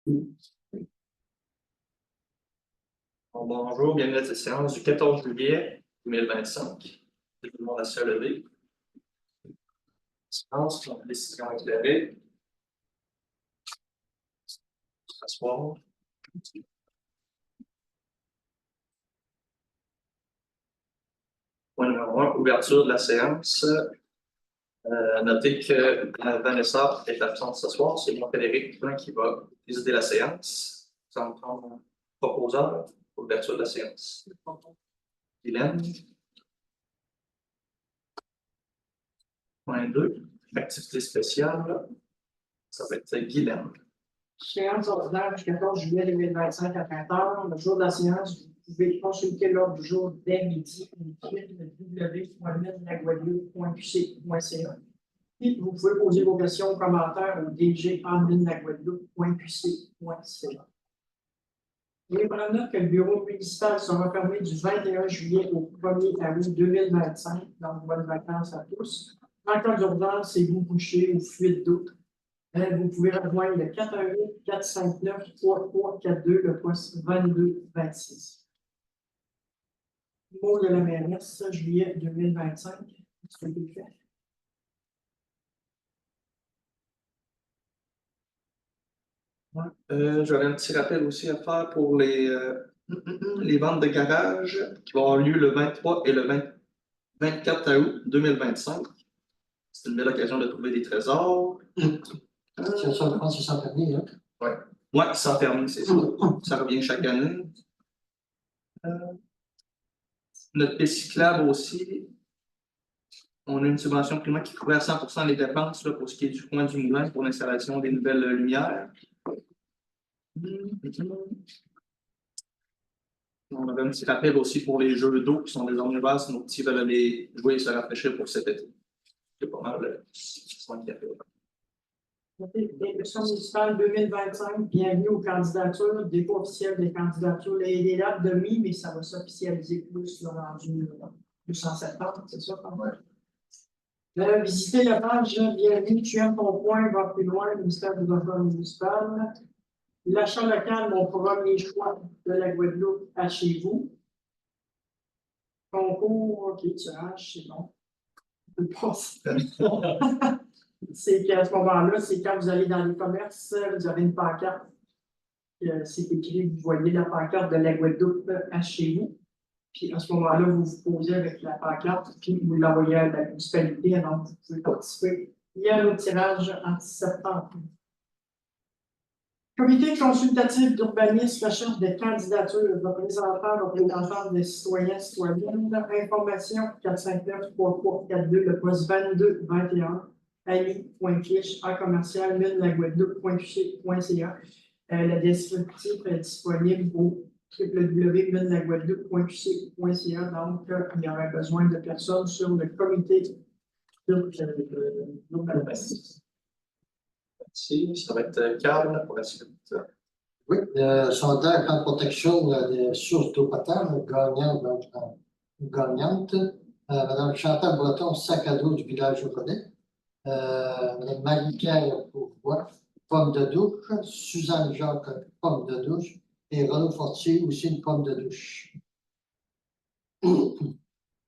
Bon, bonjour, bienvenue à cette séance du 14 juillet 2025. Tout le monde à se lever. Séance, la décision éclairée. S'asseoir. Point numéro 1, ouverture de la séance. Notez que Vanessa est absente ce soir. C'est moi, Frédéric, qui va présider la séance. Ça va me prendre un proposeur pour l'ouverture de la séance. Guylaine. Point 2, activité spéciale. Ça va être Guylaine. Séance ordinaire du 14 juillet 2025 à 20h. Le jour de la séance, vous pouvez consulter l'ordre du jour dès midi au www.minlaguadeloupe.qc.ca. Et vous pouvez poser vos questions ou commentaires au dg@minlaguadeloupe.qc.ca. Et prenez note que le bureau municipal sera fermé du 21 juillet au 1er août 2025, donc bonnes vacances à tous. En cas d'urgence, si vous couchez ou fuite d'eau, vous pouvez rejoindre le 418-459-3342, le poste 2226. Mot de la mairesse, juillet 2025. Est-ce que vous faites? J'aurais un petit rappel aussi à faire pour les ventes de garage qui vont avoir lieu le 23 et le 24 août 2025. C'est une belle occasion de trouver des trésors. C'est ça, je pense que c'est sans permis, hein? Oui, sans permis, c'est ça. Ça revient chaque année. Notre piste cyclable aussi. On a une subvention primaire qui couvre à 100% les dépenses là, pour ce qui est du coin du moulin pour l'installation des nouvelles lumières. On avait un petit rappel aussi pour les jeux d'eau qui sont désormais vastes. Nos petits veulent aller jouer et se rafraîchir pour cet été. C'est pas mal ce qu'on y a fait. Élection municipale 2025, bienvenue aux candidatures, dépôt officiel des candidatures. Les dates de mi, mais ça va s'officialiser plus dans plus en septembre, c'est ça? Ouais. Visitez la page bienvenue, tu aimes ton point, va plus loin, ministère des Affaires municipales. L'achat local, mon premier choix de la Guadeloupe à chez vous. Concours, ok, tirage, c'est bon. C'est qu'à ce moment-là, c'est quand vous allez dans les commerces, vous avez une pancarte. C'est écrit, vous voyez la pancarte de la Guadeloupe à chez vous. Puis à ce moment-là, vous vous posez avec la pancarte, puis vous l'envoyez à la municipalité, alors vous pouvez participer. Il y a un tirage en septembre. Comité consultatif d'urbanisme, recherche des candidatures, représentants des citoyens, citoyennes, information 459-3342, le poste 2221, ali.clich, à commercial, minlaguadeloupe.qc.ca. La descriptif est disponible au www.minlaguadeloupe.qc.ca. Donc, il y aurait besoin de personnes sur le comité d'urbanisme. Merci. Ça va être Carl pour la suite. Oui, le sondage en protection des sources d'eau potable, gagnante. Madame Chantal Breton, sac à dos du village au Connaît. Madame Marie-Pierre Bourgois, pomme de douche. Suzanne Jacques, pomme de douche. Et Renaud Fortier, aussi une pomme de douche.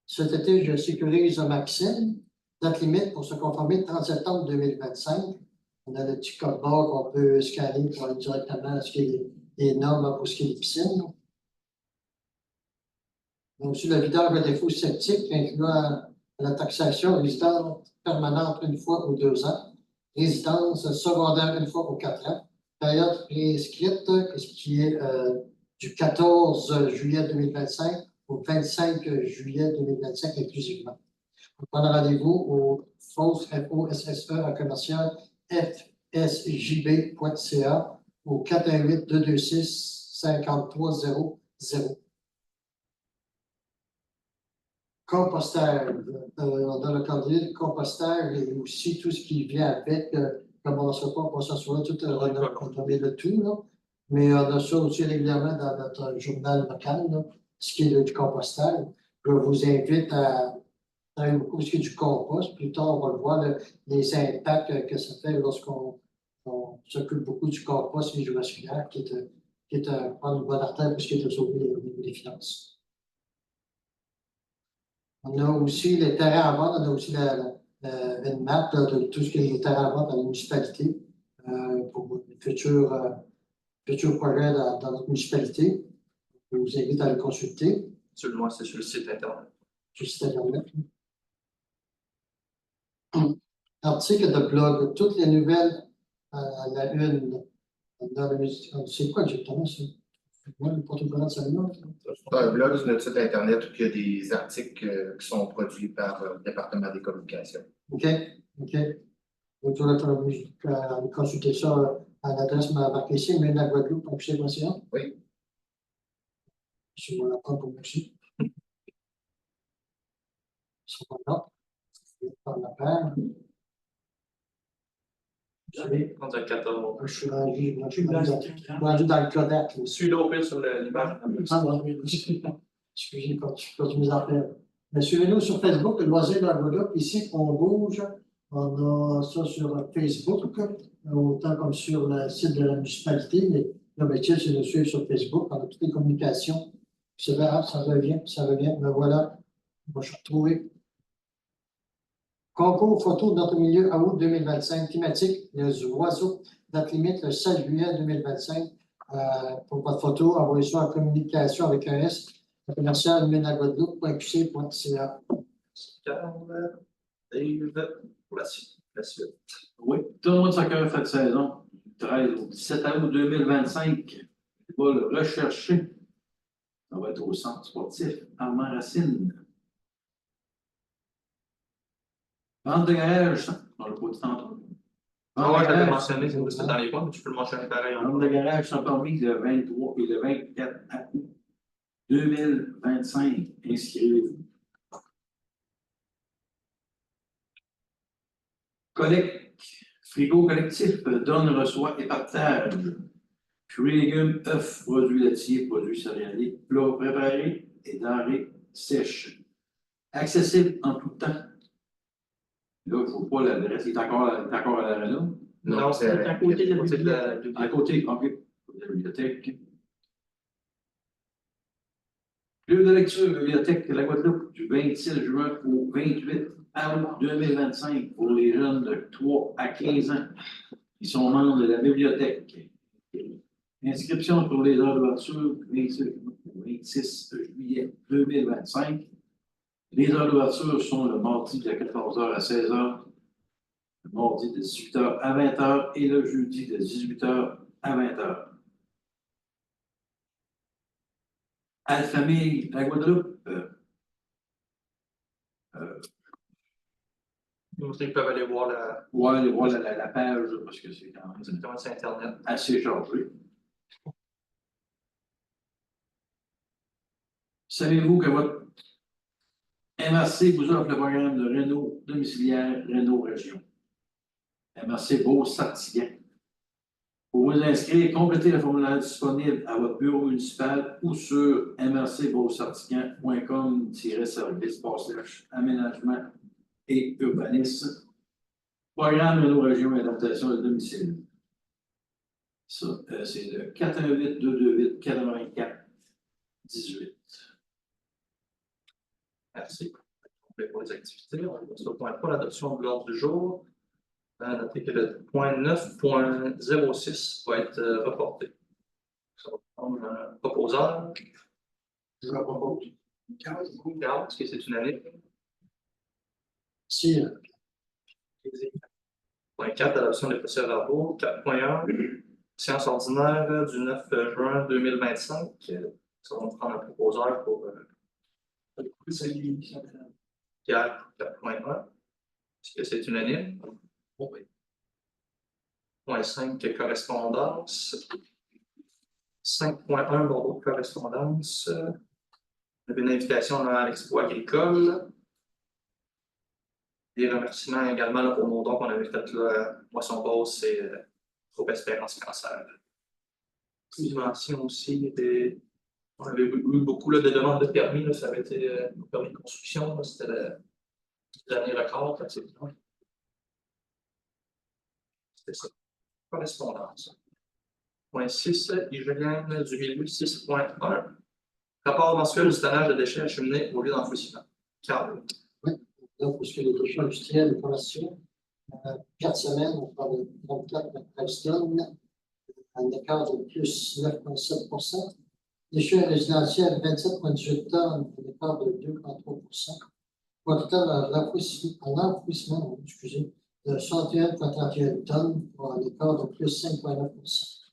Cet été, je sécurise Maxime. Date limite pour se conformer le 30 septembre 2025. On a le petit code barre qu'on peut scanner pour aller directement à ce qui est les normes pour ce qui est des piscines. Donc, sur le vidage à défaut septique, incluant la taxation résidence permanente une fois aux 2 ans, résidence secondaire une fois aux 4 ans, période prescrite, ce qui est du 14 juillet 2025 au 25 juillet 2025 inclusivement. On prend rendez-vous au FOSSE à commercial fsjb.ca au 418-226-5300. Compostage. Dans le calendrier de compostage et aussi tout ce qui vient avec, comme on ne sait pas, on va s'assurer tout le tout, là. Mais on a ça aussi régulièrement dans notre journal local, là, ce qui est du compostage. Je vous invite à beaucoup ce qui est du compost. Plus tard, on va le voir, les impacts que ça fait lorsqu'on s'occupe beaucoup du compost vasculaire, qui est prendre une bonne artère puisqu'il est sauvé au niveau des finances. On a aussi les terrains à vendre, on a aussi une map de tout ce qui est les terrains à vendre dans la municipalité pour les futurs projets dans notre municipalité. Je vous invite à le consulter. Seulement, c'est sur le site Internet. Sur le site Internet. Article de blog, toutes les nouvelles à la une. C'est quoi exactement ça? Moi, le protocole de salut. Un blog sur notre site Internet où il y a des articles qui sont produits par le département des communications. OK. Donc, on consulter ça à l'adresse marquée ici, mais la Guadeloupe, donc c'est l'océan. Oui. Je vais l'apprendre pour merci. C'est pas là. Je vais prendre la paire. On a 14. Je suis rendu dans le Kodak. Celui-là au pire sur l'image. Excusez, quand je fais mes affaires. Mais suivez-nous sur Facebook, le loisir de la Guadeloupe. Ici, on bouge. On a ça sur Facebook, autant comme sur le site de la municipalité. Mais l'objectif, c'est de suivre sur Facebook. On a toutes les communications. C'est vrai, ça revient. Mais voilà, on va se retrouver. Concours photo de notre milieu à août 2025, thématique les oiseaux. Date limite le 16 juillet 2025. Pour votre photo, envoyez ça en communication avec un S. Commercial menaguadeloupe.qc.ca. Dave, pour la suite. Oui, tournoi de soccer fait saison, du 13 au 17 août 2025. On va le rechercher. Ça va être au centre sportif Armand Racine. Vente de garage, on l'a pas dit tantôt. Ah ouais, j'avais mentionné, c'est dans les points, mais tu peux le mentionner pareil. Vente de garage sont permis le 23 et le 24 août 2025. Inscrivez-vous. Collecte, frigo collectif, donne, reçoit et partage. Fruits, légumes, œufs, produits laitiers, produits céréaliers, plats préparés et denrées sèches. Accessible en tout temps. Là, il ne faut pas l'adresse. Il est encore à l'arena. Non, c'est à côté de la bibliothèque. À côté, OK, de la bibliothèque. Lieu de lecture, bibliothèque de la Guadeloupe, du 26 juin au 28 août 2025 pour les jeunes de 3 à 15 ans qui sont membres de la bibliothèque. Inscription pour les heures d'ouverture 26 juillet 2025. Les heures d'ouverture sont le mardi de 14h à 16h, le mardi de 18h à 20h et le jeudi de 18h à 20h. À la famille, la Guadeloupe, Ils peuvent aller voir aller voir la page parce que c'est quand même directement sur Internet. assez chargé. Savez-vous que votre MRC vous offre le programme de Renault domiciliaire Renault Région? MRC Beauce-Sartiguan. Pour vous inscrire, complétez le formulaire disponible à votre bureau municipal ou sur mrcbeauxartiguan.com-service/aménagement et urbanisme. Programme Renault Région et adaptation de domicile. Ça, c'est le 418-228-84-18. Merci. Pour les activités, on va sur le point 3, l'adoption de l'ordre du jour. Notez que le point 9.06 va être reporté. Ça va prendre un proposeur. Je la propose. Est-ce que c'est une année? Si, Point 4, adoption des procès-verbaux. 4.1, séance ordinaire du 9 juin 2025. Ça va prendre un proposeur pour Pierre 4.1. Est-ce que c'est unanime? Oui. Point 5, correspondance. 5.1, Bordeaux, correspondance. On avait une invitation à l'Expo agricole. Des remerciements également là, pour nos dons qu'on avait fait là, à Moisson Beauce et Groupe Espérance Cancer. Une mention aussi, on avait eu beaucoup là, de demandes de permis, là, ça avait été permis de construction, c'était l'année record, c'était ça. Correspondance. Point 6, hygiène du milieu 6.1. Rapport mensuel du tonnage de déchets acheminés au lieu d'enfouissement. Carl. Donc, pour ce qui est des déchets industriels et commerciaux, 4 semaines, on parle de 24 tonnes, un écart de plus 9,7 %. Déchets résidentiels, 27,18 tonnes, un écart de 2,3 %. Pour un total en enfouissement, excusez, de 61,31 tonnes, pour un écart de plus 5,9 %.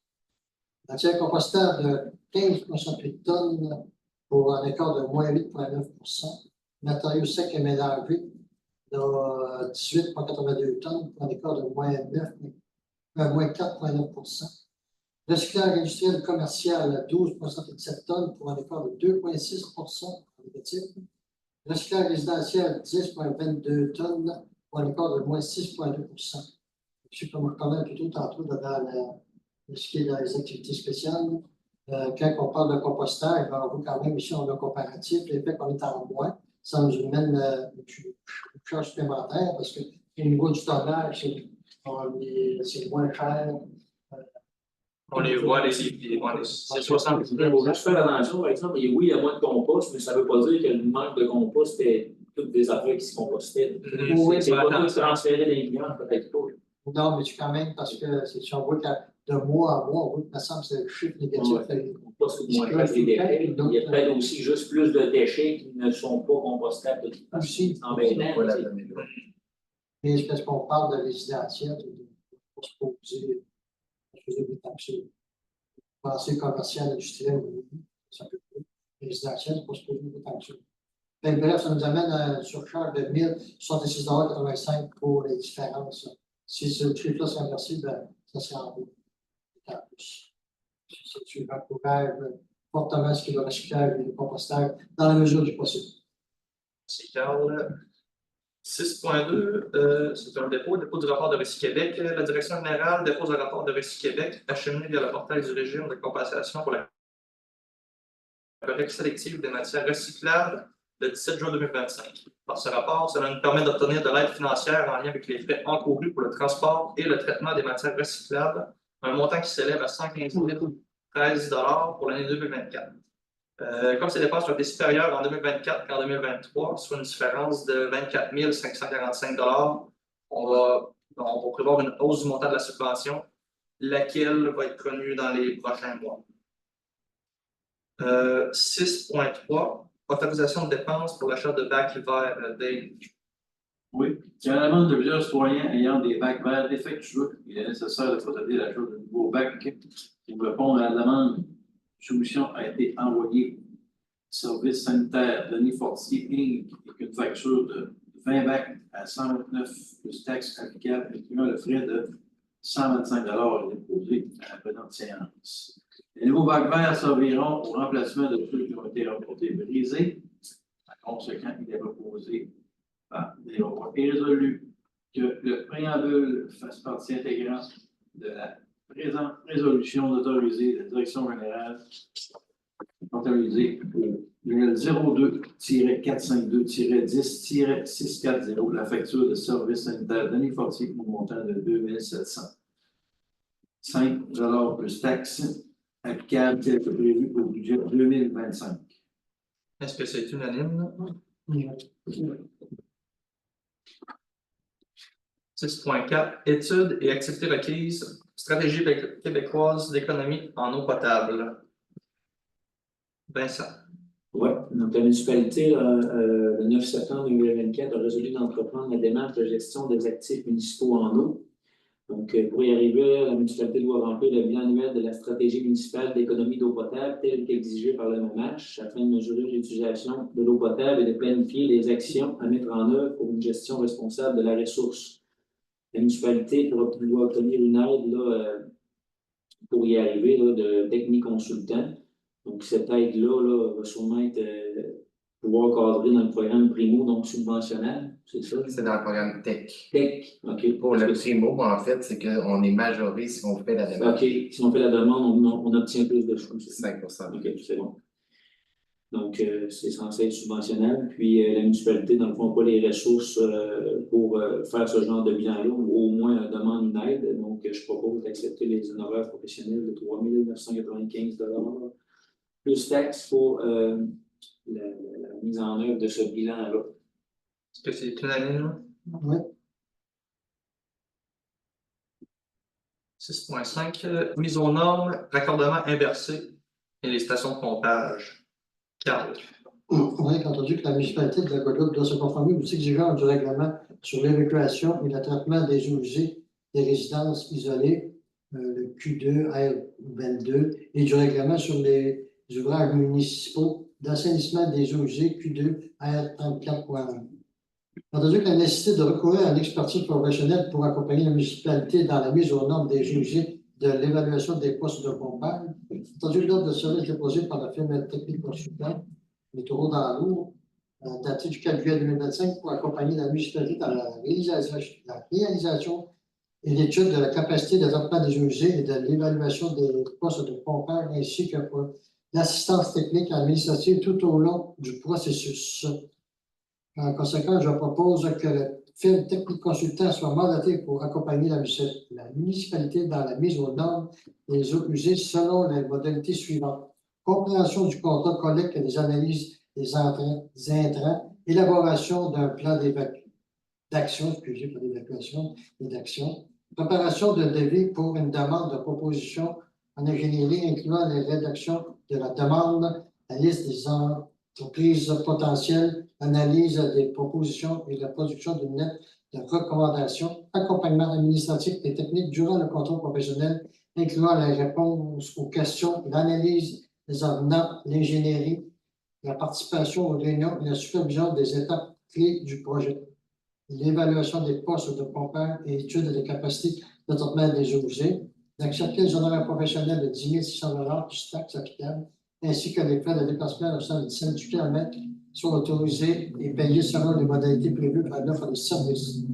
Matière compostable de 15,68 tonnes, pour un écart de moins 8,9 %. Matériaux secs et mélangés de 18,82 tonnes, pour un écart de moins 4,9 %. Recyclage industriel commercial, 12,77 tonnes, pour un écart de 2,6 % négatif. Recyclage résidentiel, 10,22 tonnes, pour un écart de moins 6,2 %. Je comme on parlait plutôt tantôt dans ce qui est dans les activités spéciales. Quand on parle de compostage, on voit quand même ici, on a un comparatif, l'effet qu'on est en moins, ça nous mène une charge supplémentaire parce que au niveau du tonnage, c'est moins cher. On les voit, c'est 60. Il faut juste faire attention, par exemple, oui, il y a moins de compost, mais ça ne veut pas dire que le manque de compost, c'était toutes des affaires qui se compostaient. Oui, C'est pas tout transféré des clients, peut-être pas. Non, mais quand même, parce que si on voit que de mois à mois, on voit que ça me semble que c'est le chiffre négatif. Pas sous moins cher des déchets. Il y a peut-être aussi juste plus de déchets qui ne sont pas compostables de toute façon. Aussi, mais est-ce qu'on parle de résidentiel, pour se poser des taxes, penser commercial, industriel, ça peut être résidentiel, pour se poser des taxes. Bref, ça nous amène à une surcharge de 1 066,85 $ pour les différences. Si ce chiffre-là s'est inversé, ben, ça serait en haut. Tu encourages fortement ce qui est le recyclage et le compostage dans la mesure du possible. C'est Carl. 6.2, c'est un dépôt du rapport de Récit Québec. La Direction générale dépose un rapport de Récit Québec acheminé via le portail du régime de compensation pour la collecte sélective des matières recyclables le 17 juin 2025. Par ce rapport, cela nous permet d'obtenir de l'aide financière en lien avec les frais encourus pour le transport et le traitement des matières recyclables, un montant qui s'élève à 115 013 $ pour l'année 2024. Comme ces dépenses ont été supérieures en 2024 qu'en 2023, soit une différence de 24 545 $, on va prévoir une hausse du montant de la subvention, laquelle va être connue dans les prochains mois. 6.3, autorisation de dépenses pour l'achat de bacs verts Dave. Oui, il y a la demande de plusieurs citoyens ayant des bacs verts défectueux. Il est nécessaire de procéder à l'achat de nouveaux bacs qui répondent à la demande. Une solution a été envoyée au service sanitaire Denis Fortier Inc. avec une facture de 20 bacs à 129 plus taxes applicables, incluant le frais de 125 $ déposé à la présente séance. Les nouveaux bacs verts serviront au remplacement de ceux qui ont été reportés brisés. Par conséquent, il est proposé et résolu que le préambule fasse partie intégrante de la présente résolution d'autoriser la direction générale autorisée au 02-452-10-640 la facture de service sanitaire Denis Fortier pour montant de 2 705 $ plus taxes applicable tel que prévu pour le budget 2025. Est-ce que c'est unanime? 6.4, études et activités requises, stratégie québécoise d'économie en eau potable. Vincent. Oui, donc la municipalité, le 9 septembre 2024, a résolu d'entreprendre la démarche de gestion des actifs municipaux en eau. Donc, pour y arriver, la municipalité doit remplir le bilan annuel de la stratégie municipale d'économie d'eau potable telle qu'exigée par le MMH afin de mesurer l'utilisation de l'eau potable et de planifier les actions à mettre en œuvre pour une gestion responsable de la ressource. La municipalité doit obtenir une aide là, pour y arriver là, de techniques consultants. Donc, cette aide-là va sûrement pouvoir cadrer dans le programme Primo, donc subventionnel, c'est ça? C'est dans le programme Tech. Tech, OK. Pour le Primo, en fait, c'est qu'on est majoré si on fait la demande. OK, si on fait la demande, on obtient plus de choses. 5 %. OK, c'est bon. Donc, c'est censé être subventionnel. Puis, la municipalité, dans le fond, n'a pas les ressources pour faire ce genre de bilan-là, ou au moins demande une aide. Donc, je propose d'accepter les honoraires professionnels de 3 995 plus taxes pour la mise en œuvre de ce bilan-là. Est-ce que c'est unanime? Oui. 6.5, mise aux normes, raccordement inversé et les stations de pompage. Carl. Oui, quand on dit que la municipalité de la Guadeloupe doit se conformer aux exigences du règlement sur l'évacuation et le traitement des eaux usées des résidences isolées, le Q2, R22, et du règlement sur les ouvrages municipaux d'assainissement des eaux usées, Q2, R34.1. Entendu que la nécessité de recourir à l'expertise professionnelle pour accompagner la municipalité dans la mise aux normes des eaux usées de l'évaluation des postes de pompage, entendu que l'ordre de service déposé par la firme technique consultante, les taureaux dans l'eau, daté du 4 juillet 2025 pour accompagner la municipalité dans la réalisation et l'étude de la capacité de traitement des eaux usées et de l'évaluation des postes de pompage ainsi que pour l'assistance technique administrative tout au long du processus. En conséquence, je propose que le firme technique consultant soit mandaté pour accompagner la municipalité dans la mise aux normes des eaux usées selon les modalités suivantes. Compréhension du contrat de collecte et des analyses des intrants, élaboration d'un plan d'action, excusez, pas d'évacuation, mais d'action, préparation de devis pour une demande de proposition en ingénierie incluant les rédactions de la demande, la liste des entreprises potentielles, analyse des propositions et la production d'une lettre de recommandation, accompagnement administratif et technique durant le contrôle professionnel, incluant la réponse aux questions, l'analyse des avenants, l'ingénierie, la participation aux réunions et la supervision des étapes clés du projet. L'évaluation des postes de pompage et étude des capacités de traitement des eaux usées, d'accepter les honoraires professionnels de 10 600 $ plus taxes applicables, ainsi que les frais de déplacement au sein du syndicat soient autorisés et payés selon les modalités prévues par l'offre de service.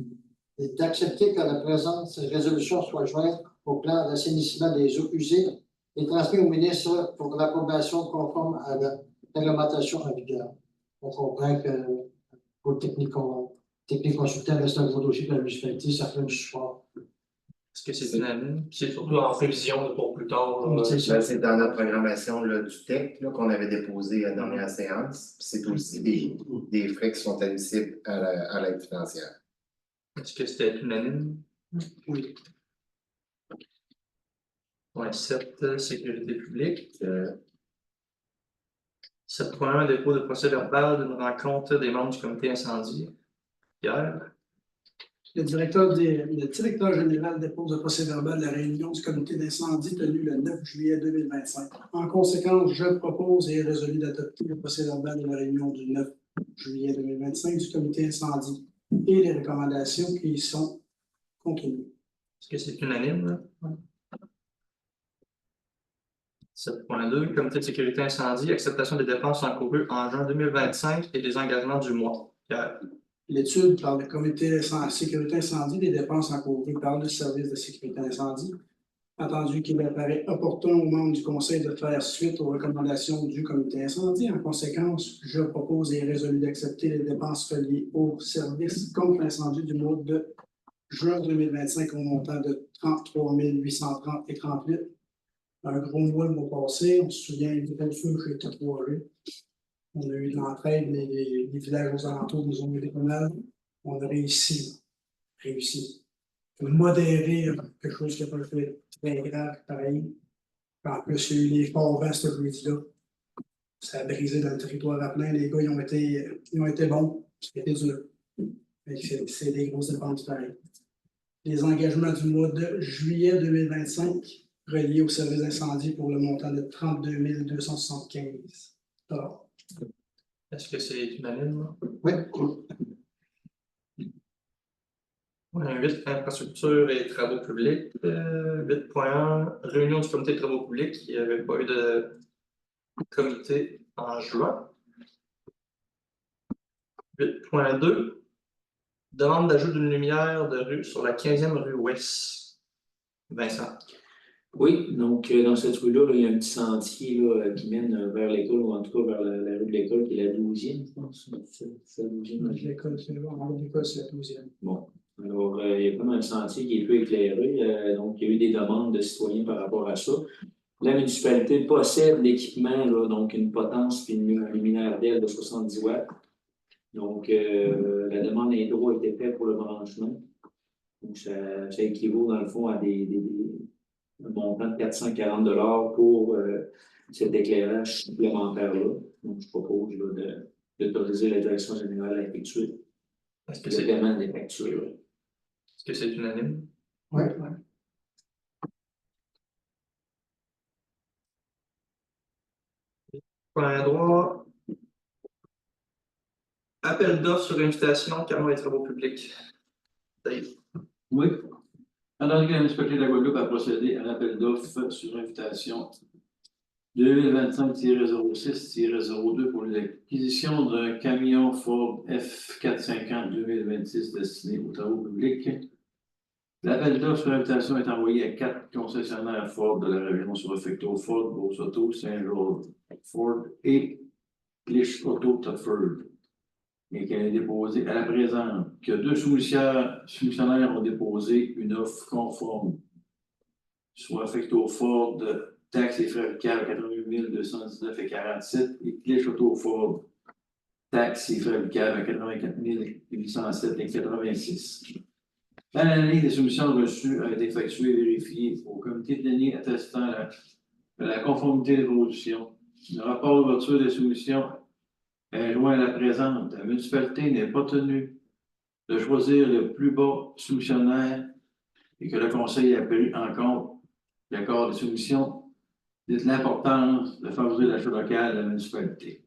Et d'accepter que la présente résolution soit jointe au plan d'assainissement des eaux usées et transmis au ministre pour l'approbation conforme à la réglementation en vigueur. On comprend que pour le technique consultant reste un gros dossier pour la municipalité, ça fait du support. Est-ce que c'est unanime? C'est surtout en prévision pour plus tard. C'est dans notre programmation là, du TEC qu'on avait déposé à la dernière séance. C'est aussi des frais qui sont admissibles à l'aide financière. Est-ce que c'était unanime? Oui. Point 7, sécurité publique. 7.1, dépôt de procès verbal d'une rencontre des membres du comité incendie. Pierre. Le directeur général dépose le procès verbal de la réunion du comité d'incendie tenue le 9 juillet 2025. En conséquence, je propose et est résolu d'adopter le procès verbal de la réunion du 9 juillet 2025 du comité incendie et les recommandations qui y sont contenues. Est-ce que c'est unanime? 7.2, comité de sécurité incendie, acceptation des dépenses encourues en juin 2025 et des engagements du mois. Pierre. L'étude par le comité de sécurité incendie des dépenses encourues par le service de sécurité incendie, entendu qu'il apparaît opportun aux membres du conseil de faire suite aux recommandations du comité incendie. En conséquence, je propose et est résolu d'accepter les dépenses reliées au service contre l'incendie du mois de juin 2025 au montant de 33 830,38. Un gros mois le mois passé, on se souvient du gros feu chez T3G. On a eu de l'entraide, les villages aux alentours nous ont aidé pas mal. On a réussi à modérer quelque chose qui n'a pas fait très grave, pareil. En plus, il y a eu les forts vents ce jeudi-là. Ça a brisé dans le territoire à plein. Les gars, ils ont été bons. C'était dur. C'est des grosses dépenses pareil. Les engagements du mois de juillet 2025 reliés au service d'incendie pour le montant de 32 275 $. Est-ce que c'est unanime? Oui. On a 8, infrastructure et travaux publics. 8.1, réunion du comité de travaux publics. Il n'y avait pas eu de comité en juin. 8.2, demande d'ajout d'une lumière de rue sur la 15e rue Ouest. Vincent. Oui, donc dans cette rue-là, là, il y a un petit sentier là, qui mène vers l'école, ou en tout cas vers la rue de l'école, qui est la 12e, je pense. C'est la 12e. L'école, c'est l'école, c'est la 12e. Bon, alors il y a comme un sentier qui est peu éclairé, donc il y a eu des demandes de citoyens par rapport à ça. La municipalité possède l'équipement, là, donc une potence puis un luminaire d'aile de 70 watts. Donc la demande d'intro a été faite pour le branchement. Donc ça équivaut dans le fond à un montant de 440 $ pour cet éclairage supplémentaire-là. Donc je propose là, d'autoriser la direction générale à effectuer Est-ce que le paiement des factures. est-ce que c'est unanime? Oui. Point droit. Appel d'offres sur invitation, camion et travaux publics. Dave. Oui. Alors que la municipalité de la Guadeloupe a procédé à l'appel d'offres sur invitation 2025-06-02 pour l'acquisition d'un camion Ford F450 2026 destiné aux travaux publics. L'appel d'offres sur invitation est envoyé à 4 concessionnaires Ford de la région sur Effecto Ford, Beauce Auto, Saint-Georges Ford et Clich Auto Thetford. Et qu'elle est déposée à la présente, que 2 soumissionnaires ont déposé une offre conforme, soit Effecto Ford, taxes et frais fiscales 88 219,47 et Clich Auto Ford, taxes et frais fiscales à 84 807,86. L'analyse des soumissions reçues a été effectuée et vérifiée au comité de ligne attestant la conformité des positions. Le rapport d'ouverture des soumissions est joint à la présente. La municipalité n'est pas tenue de choisir le plus bas soumissionnaire et que le conseil a pris en compte l'accord des soumissions de l'importance de favoriser l'achat local de la municipalité.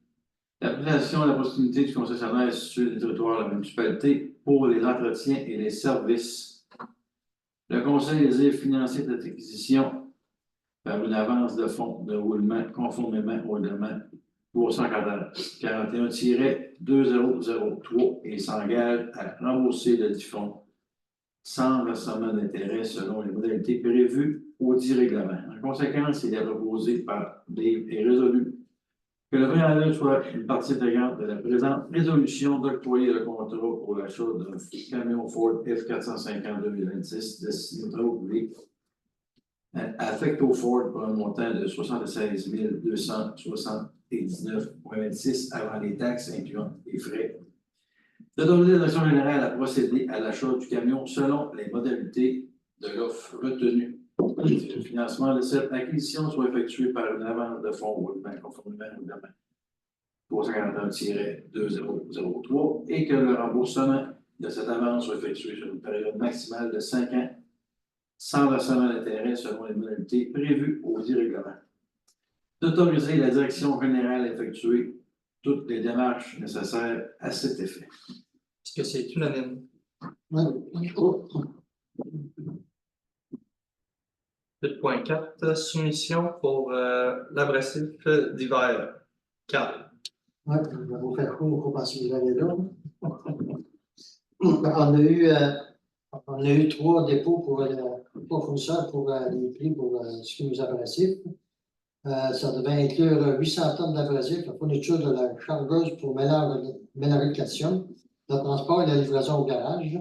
L'application de la possibilité du concessionnaire situé sur le territoire de la municipalité pour les entretiens et les services. Le conseil désire financer cette acquisition par une avance de fonds de roulement conformément au règlement 341-2003 et s'engage à rembourser le dit fonds sans versement d'intérêt selon les modalités prévues au dit règlement. En conséquence, il est proposé par Dave et résolu que le préalable soit une partie intégrante de la présente résolution d'octroyer le contrat pour l'achat d'un camion Ford F450 2026 destiné aux travaux publics Effecto Ford pour un montant de 76 279,26 avant les taxes incluant les frais. D'autoriser la direction générale à procéder à l'achat du camion selon les modalités de l'offre retenue. Le financement de cette acquisition soit effectué par une avance de fonds roulement conformément au règlement 341-2003 et que le remboursement de cette avance soit effectué sur une période maximale de 5 ans sans versement d'intérêt selon les modalités prévues au dit règlement. D'autoriser la direction générale à effectuer toutes les démarches nécessaires à cet effet. Est-ce que c'est unanime? Oui. 8.4, soumission pour l'abrasif d'hiver. 4. Oui, je vais vous faire court parce que vous allez là. On a eu 3 dépôts pour 3 fournisseurs pour les prix pour ce qui nous abrasifs. Ça devait inclure 800 tonnes d'abrasifs, la fourniture de la chargeuse pour mélanger le calcium, le transport et la livraison au garage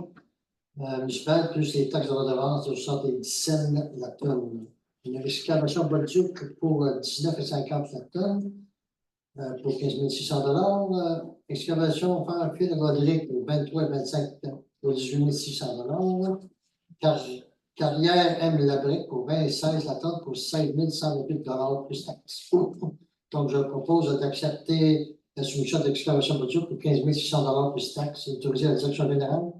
municipal, plus les taxes de redevance de 70 cents la tonne. Une excavation Bolduc pour 19,50 la tonne. Pour 15 600 $. Excavation fer fil Roderick pour 23,25 pour 18 600 $. Carrière M. Labrique pour 20,16 la tonne pour 16 128 $ plus taxes. Donc, je propose d'accepter la soumission d'excavation Bolduc pour 15 600 $ plus taxes et autoriser la direction générale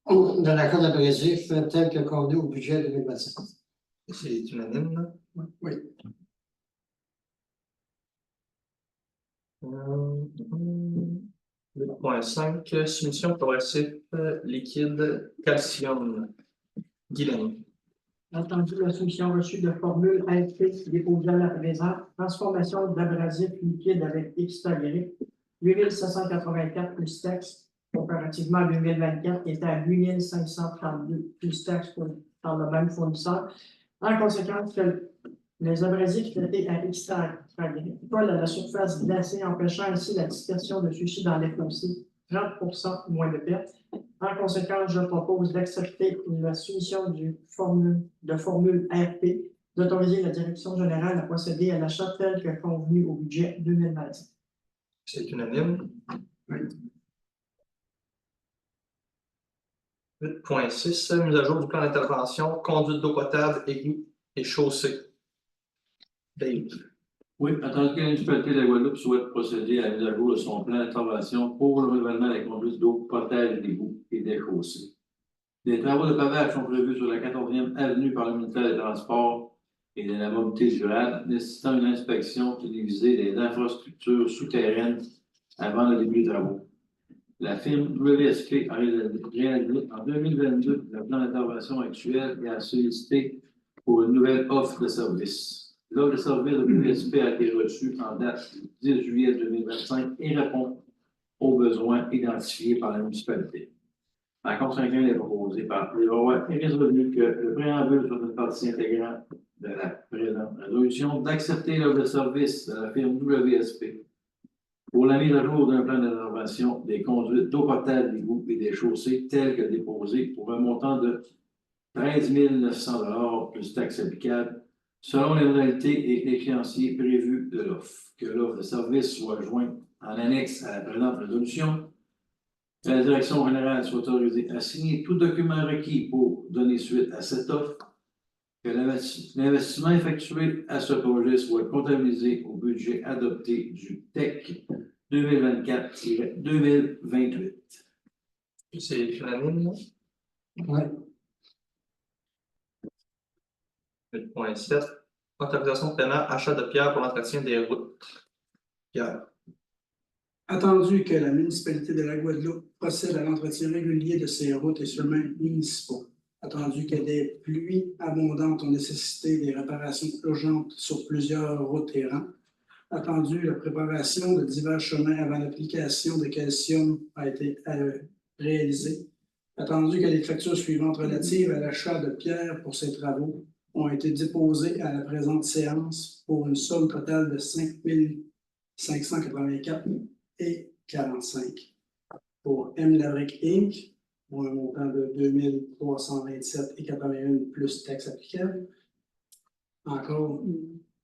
de l'accord d'abrasif tel que convenu au budget 2025. C'est unanime? Oui. 8.5, soumission progressive liquide calcium. Guylaine. Entendu la soumission reçue de formule AFP déposée à la présente, transformation d'abrasif liquide avec XY, 8784 plus taxes, comparativement à 2024, qui était à 8532 plus taxes par le même fournisseur. En conséquence, les abrasifs traités à extract collent à la surface glacée, empêchant ainsi la dispersion de ceux-ci dans les fossés, 30% moins de pertes. En conséquence, je propose d'accepter la soumission de formule RP, d'autoriser la direction générale à procéder à l'achat tel que convenu au budget 2025. C'est unanime. 8.6, mise à jour du plan d'intervention, conduite d'eau potable, égouts et chaussée. Dave. Oui, attendu que la municipalité de la Guadeloupe souhaite procéder à la mise à jour de son plan d'intervention pour le renouvellement des conduites d'eau potable, d'égouts et des chaussées. Des travaux de pavage sont prévus sur la 14e avenue par le ministère des Transports et de la Mobilité durable, nécessitant une inspection télévisée des infrastructures souterraines avant le début des travaux. La firme WSP a réalisé en 2022 le plan d'intervention actuel et a sollicité pour une nouvelle offre de service. L'offre de service de WSP a été reçue en date du 10 juillet 2025 et répond aux besoins identifiés par la municipalité. En conséquence, il est proposé par les lois et résolu que le préambule soit une partie intégrante de la présente résolution d'accepter l'offre de service de la firme WSP pour la mise à jour d'un plan d'intervention des conduites d'eau potable, d'égouts et des chaussées telles que déposées pour un montant de 13 900 plus taxes applicables selon les modalités et l'échéancier prévus de l'offre. Que l'offre de service soit jointe en annexe à la présente résolution. Que la direction générale soit autorisée à signer tout document requis pour donner suite à cette offre. Que l'investissement effectué à ce projet soit comptabilisé au budget adopté du TEC 2024-2028. C'est unanime. Oui. 8.7, autorisation de paiement, achat de pierres pour l'entretien des routes. Pierre. Attendu que la municipalité de la Guadeloupe procède à l'entretien régulier de ses routes et chemins municipaux. Attendu que des pluies abondantes ont nécessité des réparations urgentes sur plusieurs routes et rangs. Attendu la préparation de divers chemins avant l'application de calcium a été réalisée. Attendu que les factures suivantes relatives à l'achat de pierres pour ces travaux ont été déposées à la présente séance pour une somme totale de 5 584,45 pour M. Lavric Inc. pour un montant de 2 327,81 plus taxes applicables. Encore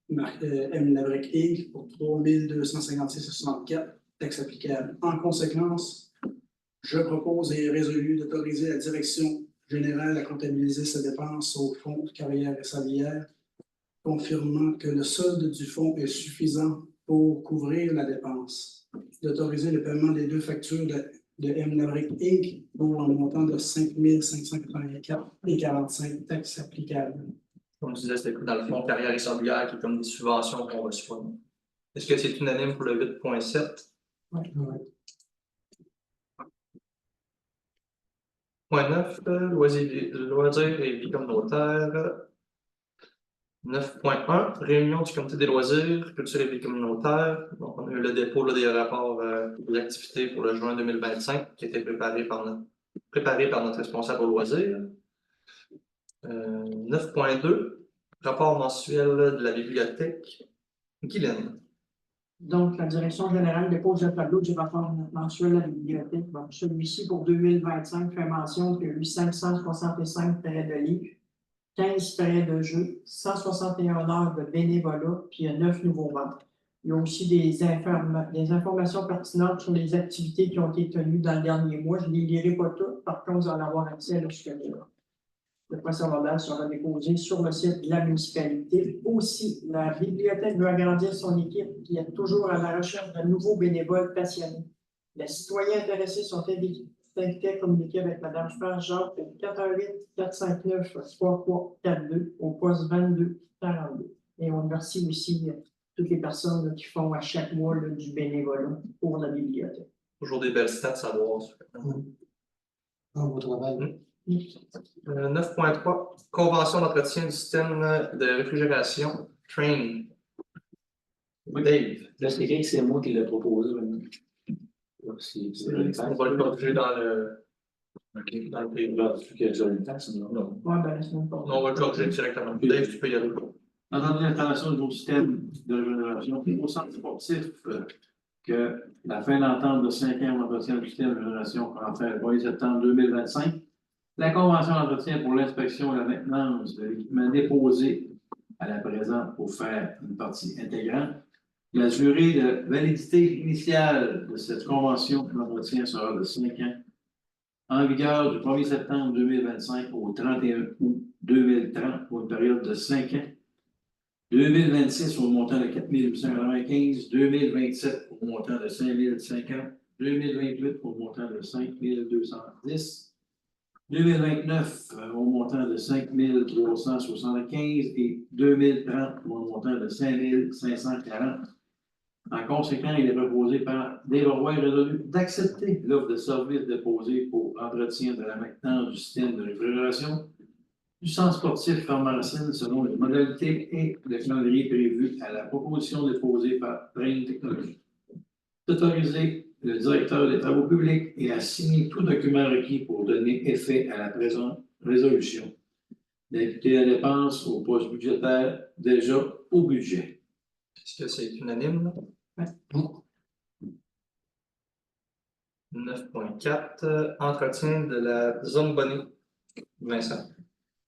M. Lavric Inc. pour 3 256,64 taxes applicables. En conséquence, je propose et résolu d'autoriser la direction générale à comptabiliser ces dépenses au fonds de carrière et sablière, confirmant que le solde du fonds est suffisant pour couvrir la dépense. D'autoriser le paiement des deux factures de M. Lavric Inc. pour un montant de 5 584,45 taxes applicables. Comme je disais, c'est dans le fonds carrière et sablière qui est comme des subventions qu'on reçoit. Est-ce que c'est unanime pour le 8.7? Oui. Point 9, loisirs et vie communautaire. 9.1, réunion du comité des loisirs, culture et vie communautaire. Donc, on a eu le dépôt des rapports des activités pour le juin 2025 qui a été préparé par notre responsable aux loisirs. 9.2, rapport mensuel de la bibliothèque. Guylaine. Donc, la direction générale dépose le tableau du rapport mensuel de la bibliothèque. Bon, celui-ci, pour 2025, fait mention qu'il y a eu 565 prêts de livres, 15 prêts de jeux, 161 heures de bénévolat, puis il y a 9 nouveaux membres. Il y a aussi des informations pertinentes sur les activités qui ont été tenues dans le dernier mois. Je ne les lirai pas toutes, par contre, vous allez avoir accès à l'obscurité. Le procès-verbal sera déposé sur le site de la municipalité. Aussi, la bibliothèque veut agrandir son équipe qui est toujours à la recherche de nouveaux bénévoles passionnés. Les citoyens intéressés sont invités à communiquer avec Mme Jacques au 418-459-3342 au poste 2242. Et on remercie aussi toutes les personnes là, qui font à chaque mois là, du bénévolat pour la bibliothèque. Toujours des belles stats à voir. Au travail. 9.3, convention d'entretien du système de réfrigération, training. Dave. Là, c'est écrit que c'est moi qui l'ai proposé. On va le corriger dans le. OK. dans le pays. Il va qu'il y a déjà une taxe, non? Ouais, ben, la semaine Non, prochaine. on va le corriger directement. Dave, tu peux y aller. Entendu l'installation du nouveau système de régénération au centre sportif, que la fin d'entente de 5 ans d'entretien du système de régénération prend fin le 1er septembre 2025. La convention d'entretien pour l'inspection et la maintenance de l'équipement déposé à la présente pour faire une partie intégrante. La durée de validité initiale de cette convention d'entretien sera de 5 ans, en vigueur du 1er septembre 2025 au 31 août 2030 pour une période de 5 ans. 2026 au montant de 4 895, 2027 au montant de 5 050, 2028 au montant de 5 210, 2029 au montant de 5 375 et 2030 au montant de 5 540. En conséquent, il est proposé par Dave Roy résolu d'accepter l'offre de service déposée pour entretien de la maintenance du système de réfrigération du centre sportif Farmarcine selon les modalités et le calendrier prévus à la proposition déposée par Brain Technologies. D'autoriser le directeur des travaux publics et à signer tout document requis pour donner effet à la présente résolution. D'imputer la dépense au poste budgétaire déjà au budget. Est-ce que c'est unanime? Ouais. 9.4, entretien de la zone Bonnie. Vincent.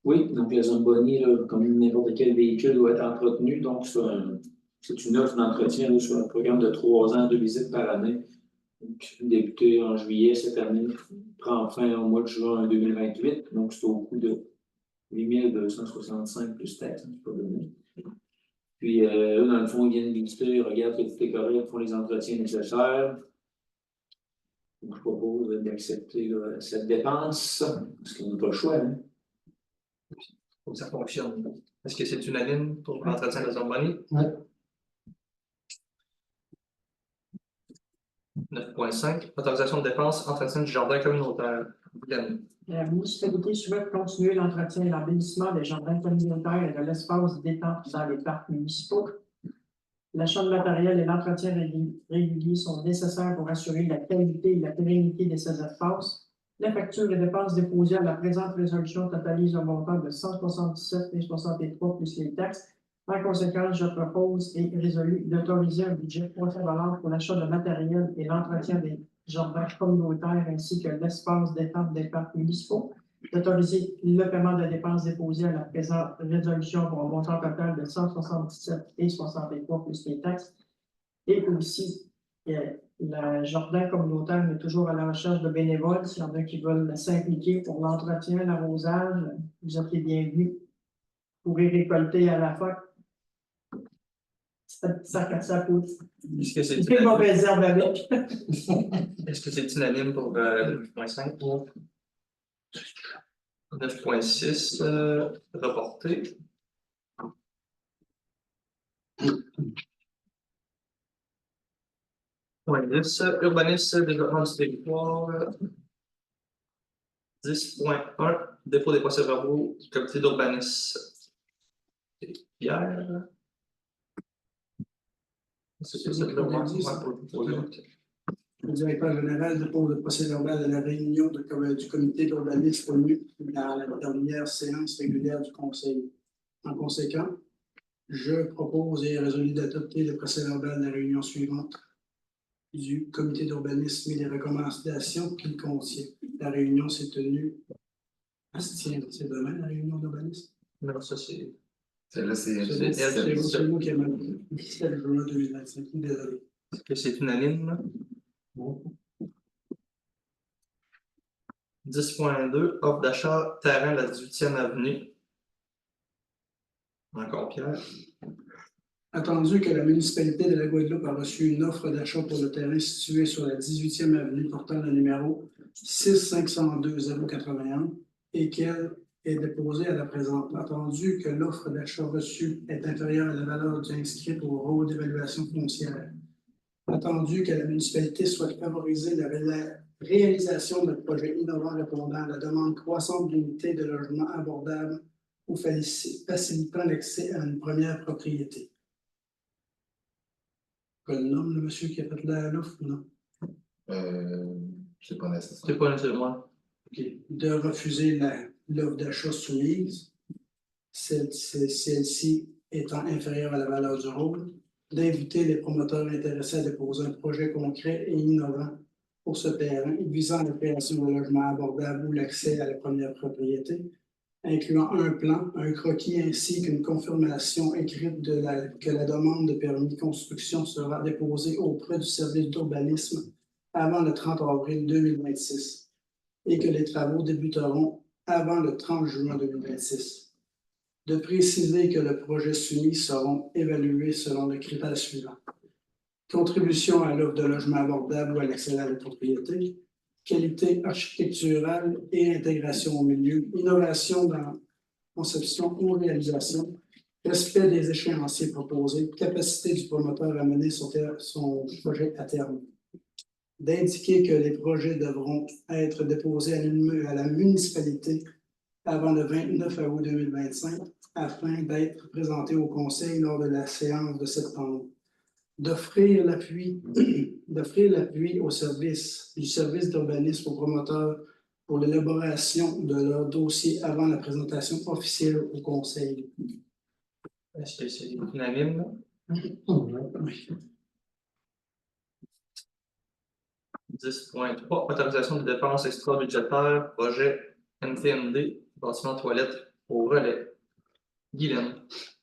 Oui, donc la Zamboni, là, comme n'importe quel véhicule, doit être entretenu. Donc, c'est une offre d'entretien là, sur un programme de 3 ans, 2 visites par année. Donc, débuté en juillet cette année, prend fin au mois de juin 2028. Donc, c'est au coût de 8 265 plus taxes, c'est pas donné. Puis, eux, dans le fond, ils viennent visiter, ils regardent que tout est correct, font les entretiens nécessaires. Donc, je propose d'accepter cette dépense, parce qu'on n'a pas le choix. Hein? Faut que ça fonctionne. Est-ce que c'est unanime pour l'entretien de la zone Bonnie? Oui. 9.5, autorisation de dépenses, entretien du jardin communautaire. Yann. La municipalité souhaite continuer l'entretien et l'embellissement des jardins communautaires et de l'espace détente dans les parcs municipaux. L'achat de matériel et l'entretien régulier sont nécessaires pour assurer la qualité et la pérennité de ces espaces. La facture et dépenses déposées à la présente résolution totalisent un montant de 177,63 plus les taxes. En conséquence, je propose et résolu d'autoriser un budget $300 pour l'achat de matériel et l'entretien des jardins communautaires ainsi que l'espace détente des parcs municipaux. D'autoriser le paiement de dépenses déposées à la présente résolution pour un montant total de 177,63 plus les taxes. Et aussi, le jardin communautaire est toujours à la recherche de bénévoles. S'il y en a qui veulent s'impliquer pour l'entretien, l'arrosage, vous êtes les bienvenus. Vous pourrez récolter à la fin. Ça pousse. Est-ce que c'est Une unanime? mauvaise herbe avec. Est-ce que c'est unanime pour 9.5? 9.6, reporté. Point 10, urbanisme, développement du territoire. 10.1, dépôt des procès-verbaux du comité d'urbanisme. Pierre. C'est ça, le Le directeur général dépose le procès-verbal de la réunion du comité d'urbanisme connu dans la dernière séance régulière du conseil. En conséquent, je propose et résolu d'adopter le procès-verbal de la réunion suivante du comité d'urbanisme et les recommandations qu'il contient. La réunion s'est tenue. C'est demain la réunion d'urbanisme? Non, ça c'est. Celle-là, c'est C'est vous qui avez dit 17 juin 2025. Désolé. Est-ce que c'est unanime? 10.2, offre d'achat terrain de la 18e avenue. Encore Pierre. Attendu que la municipalité de la Guadeloupe a reçu une offre d'achat pour le terrain situé sur la 18e avenue portant le numéro 6502081 et qu'elle est déposée à la présente. Attendu que l'offre d'achat reçue est inférieure à la valeur inscrite au rôle d'évaluation foncière. Attendu que la municipalité souhaite favoriser la réalisation de projets innovants répondant à la demande croissante d'unités de logement abordables ou facilitant l'accès à une première propriété. Quel nom, le monsieur qui a fait l'offre, non? c'est pas nécessaire. C'est pas nécessairement. de refuser l'offre d'achat soumise, celle-ci étant inférieure à la valeur du rôle, d'inviter les promoteurs intéressés à déposer un projet concret et innovant pour ce terrain, visant la création de logements abordables ou l'accès à la première propriété, incluant un plan, un croquis ainsi qu'une confirmation écrite que la demande de permis de construction sera déposée auprès du service d'urbanisme avant le 30 avril 2026 et que les travaux débuteront avant le 30 juin 2026. De préciser que le projet soumis seront évalués selon le critère suivant. Contribution à l'offre de logement abordable ou à l'accès à la propriété, qualité architecturale et intégration au milieu, innovation dans conception ou réalisation, respect des échéanciers proposés, capacité du promoteur à mener son projet à terme. D'indiquer que les projets devront être déposés à la municipalité avant le 29 août 2025 afin d'être présentés au conseil lors de la séance de septembre. D'offrir l'appui au service d'urbanisme aux promoteurs pour l'élaboration de leur dossier avant la présentation officielle au conseil. Est-ce que c'est unanime? Oui. 10.3, autorisation de dépenses extra-budgétaires, projet NTND, bâtiment toilette au relais. Guylaine.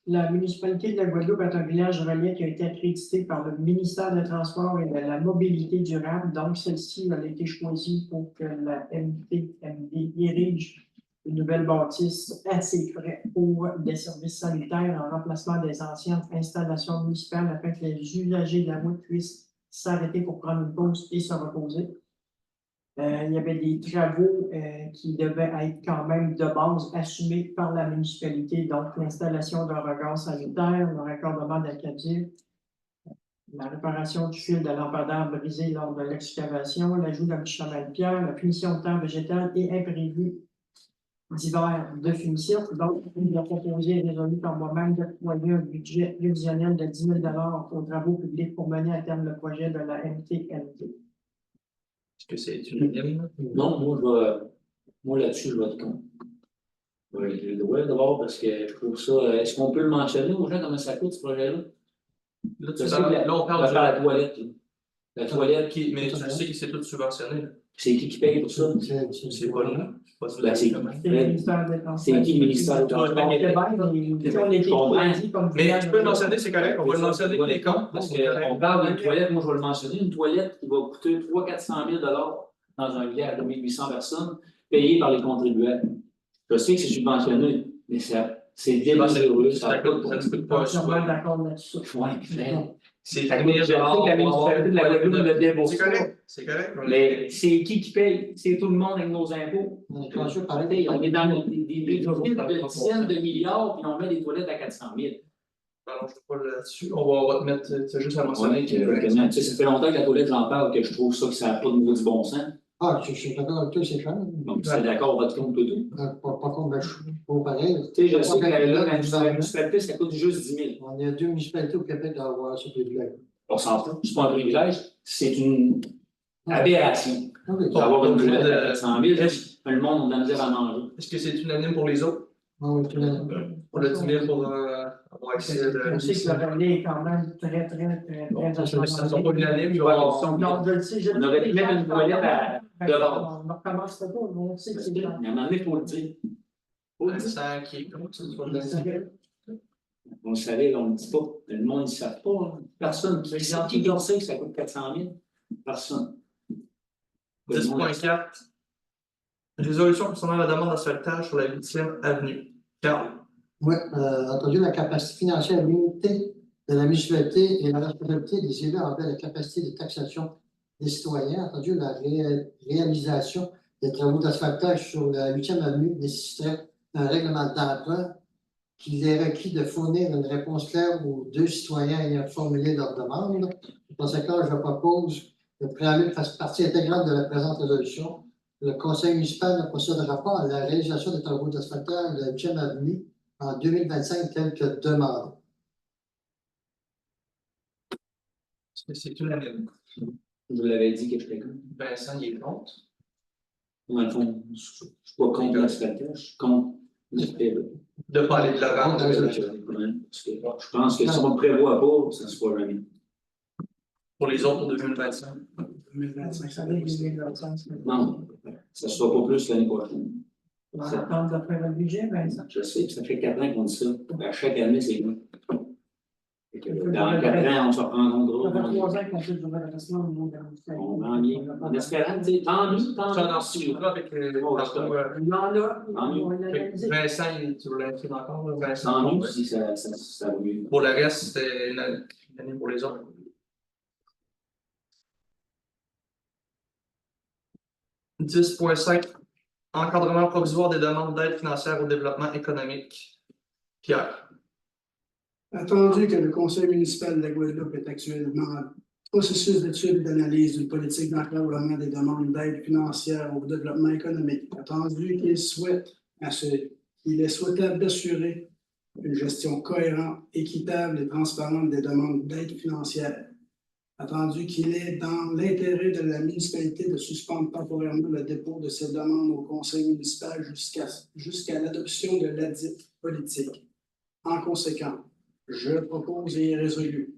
La municipalité de la Guadeloupe est un village relais qui a été accrédité par le ministère des Transports et de la Mobilité durable. Donc, celle-ci a été choisie pour que la MTMD érige une nouvelle bâtisse à ses frais pour des services sanitaires en remplacement des anciennes installations municipales afin que les usagers de la route puissent s'arrêter pour prendre une pause et se reposer. Il y avait des travaux qui devaient être quand même de base assumés par la municipalité, donc l'installation d'un regard sanitaire, le raccordement d'Acadie, la réparation du fil de lampadaire brisé lors de l'excavation, l'ajout d'un petit chemin de pierre, la finition de terre végétale et imprévu divers de finition. Donc, il a proposé et résolu par moi-même d'octroyer un budget prévisionnel de 10 000 $ aux travaux publics pour mener à terme le projet de la MTND. Est-ce que c'est unanime? Non, moi là-dessus, je vote contre. Oui, j'ai le droit d'abord parce que je trouve ça. Est-ce qu'on peut le mentionner aux gens comment ça coûte ce projet-là? Là, On parle de la toilette. La toilette, mais tu sais que c'est tout subventionné. c'est qui paye pour ça? C'est pas nous. Ben, c'est C'est le ministère des Transports. C'est qui le ministère des Transports? Je comprends. Mais tu peux le mentionner, c'est correct, on va le mentionner les comptes. Parce qu'on parle d'une toilette, moi je vais le mentionner, une toilette qui va coûter 300 000 $400 000 dans un village de 1800 personnes, payée par les contribuables. Je sais que c'est subventionné, mais c'est démesuré. Ça coûte pas. Je suis d'accord là-dessus. C'est la municipalité de la Guadeloupe ne débourse pas. C'est correct. Mais c'est qui paye? C'est tout le monde avec nos impôts. On est dans des dizaines de milliards, puis on met des toilettes à 400 000. Alors, je ne sais pas là-dessus. On va te mettre, c'est juste à mentionner. Ça fait longtemps que la toilette, j'en parle, que je trouve ça que ça n'a pas de maudit bon sens. Je suis d'accord avec toi, c'est cher. Donc, tu es d'accord, on va te compte tout. Pas contre, je suis pas pareil. Tu sais, je sais que la municipalité, ça coûte juste 10 000. On a 2 municipalités au Québec à avoir ce privilège. On s'en fout, c'est pas un privilège, c'est une aberration. D'avoir une toilette à 400 000, le monde, on a de la misère à manger. Est-ce que c'est unanime pour les autres? Oui, Pour le 10 000 pour avoir accès à Je sais que le relais est quand même très. Ça ne sont pas unanimes, je vais avoir. Non, je le sais. On aurait pu mettre une toilette à dehors. On recommence pas, on sait que c'est Mais à un moment donné, il faut le dire. Vincent qui est contre, tu vas le dire. Vous le savez, on ne le dit pas. Le monde ne le sait pas. Personne qui sait que ça coûte 400 000. Personne. 10.4. Résolution concernant la demande d'asphaltage sur la 8e avenue. Carl. Oui, entendu, la capacité financière limitée de la municipalité et la responsabilité des élus envers la capacité de taxation des citoyens. Entendu, la réalisation des travaux d'asphaltage sur la 8e avenue nécessiterait un règlement d'emprunt qu'il est requis de fournir une réponse claire aux 2 citoyens ayant formulé leur demande. Dans ce cas, je propose que le préambule fasse partie intégrante de la présente résolution. Le conseil municipal ne procédera pas à la réalisation des travaux d'asphaltage de la 8e avenue en 2025 tel que demandé. Est-ce que c'est unanime? Vous l'avez dit que je t'ai contre. Vincent, il est contre. Dans le fond, je suis pas contre la municipalité, je suis contre l'aspect là. De pas aller de l'avant. Parce que je pense que si on ne prévoit pas, ça ne se fera jamais. Pour les autres, pour 2025. 2025, ça Ça va va, aussi. 2025. Non, ça ne sera pas plus l'année prochaine. On va attendre de faire le budget, Vincent. Je sais, ça fait 4 ans qu'on dit ça. À chaque année, c'est long. Fait que dans 4 ans, on se reprendra. Ça fait 3 ans qu'on fait du redressement au niveau de la municipalité. On va en bien. En espérant, tu sais, tant mieux, tant Ça, mieux. dans ce sujet-là, avec Il y en a, on va l'analyser. Vincent, tu veux l'inscrire encore, là, Vincent? Tant mieux si ça va mieux. Pour le reste, c'était une année pour les autres. 10.5, encadrement provisoire des demandes d'aide financière au développement économique. Pierre. Attendu que le conseil municipal de la Guadeloupe est actuellement en processus d'étude et d'analyse d'une politique d'encadrement des demandes d'aide financière au développement économique, attendu qu'il est souhaitable d'assurer une gestion cohérente, équitable et transparente des demandes d'aide financière. Attendu qu'il est dans l'intérêt de la municipalité de suspendre temporairement le dépôt de ces demandes au conseil municipal jusqu'à l'adoption de ladite politique. En conséquence, je propose et est résolu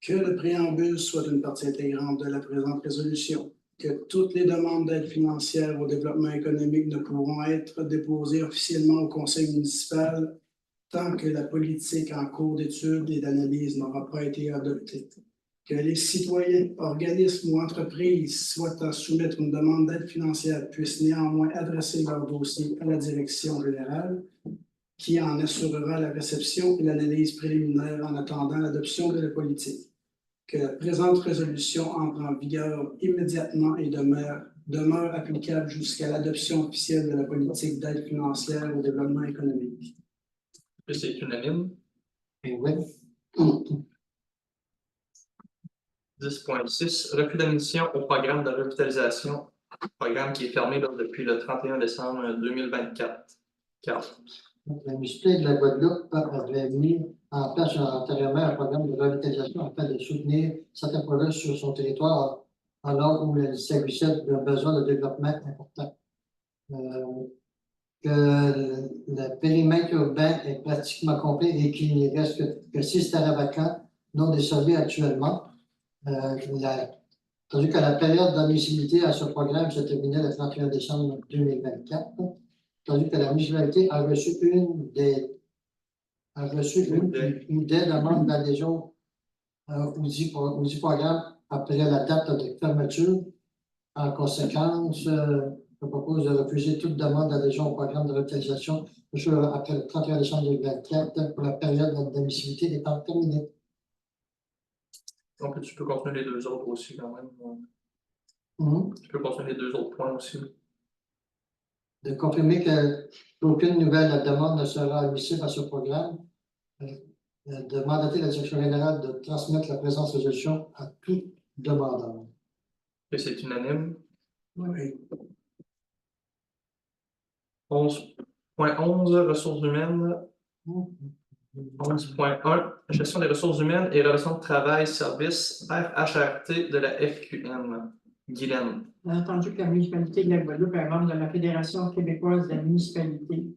que le préambule soit une partie intégrante de la présente résolution, que toutes les demandes d'aide financière au développement économique ne pourront être déposées officiellement au conseil municipal tant que la politique en cours d'étude et d'analyse n'aura pas été adoptée. Que les citoyens, organismes ou entreprises souhaitant soumettre une demande d'aide financière puissent néanmoins adresser leur dossier à la direction générale, qui en assurera la réception et l'analyse préliminaire en attendant l'adoption de la politique. Que la présente résolution entre en vigueur immédiatement et demeure applicable jusqu'à l'adoption officielle de la politique d'aide financière au développement économique. C'est unanime. Oui. 10.6, refus d'admission au programme de revitalisation, programme qui est fermé là, depuis le 31 décembre 2024. Carl. La municipalité de la Guadeloupe avait mis en place antérieurement un programme de revitalisation afin de soutenir certains projets sur son territoire, alors où il s'agissait d'un besoin de développement important. Que le périmètre urbain est pratiquement complet et qu'il ne reste que 6 terrains vacants non desservis actuellement. Tandis que la période d'admissibilité à ce programme se terminait le 31 décembre 2024, tandis que la municipalité a reçu une des demandes d'adhésion au dit programme après la date de fermeture. En conséquence, je propose de refuser toute demande d'adhésion au programme de revitalisation après le 31 décembre 2024 pour la période d'admissibilité étant terminée. Donc, tu peux continuer les deux autres aussi quand même. Tu peux continuer les deux autres points aussi. De confirmer qu'aucune nouvelle demande ne sera admissible à ce programme. De mandater la direction générale de transmettre la présente résolution à tout demandeur. Et c'est unanime. Oui. 11.11, ressources humaines. 11.1, gestion des ressources humaines et relations de travail, service RHRT de la FQM. Guylaine. On a entendu que la municipalité de la Guadeloupe est membre de la Fédération québécoise de la municipalité.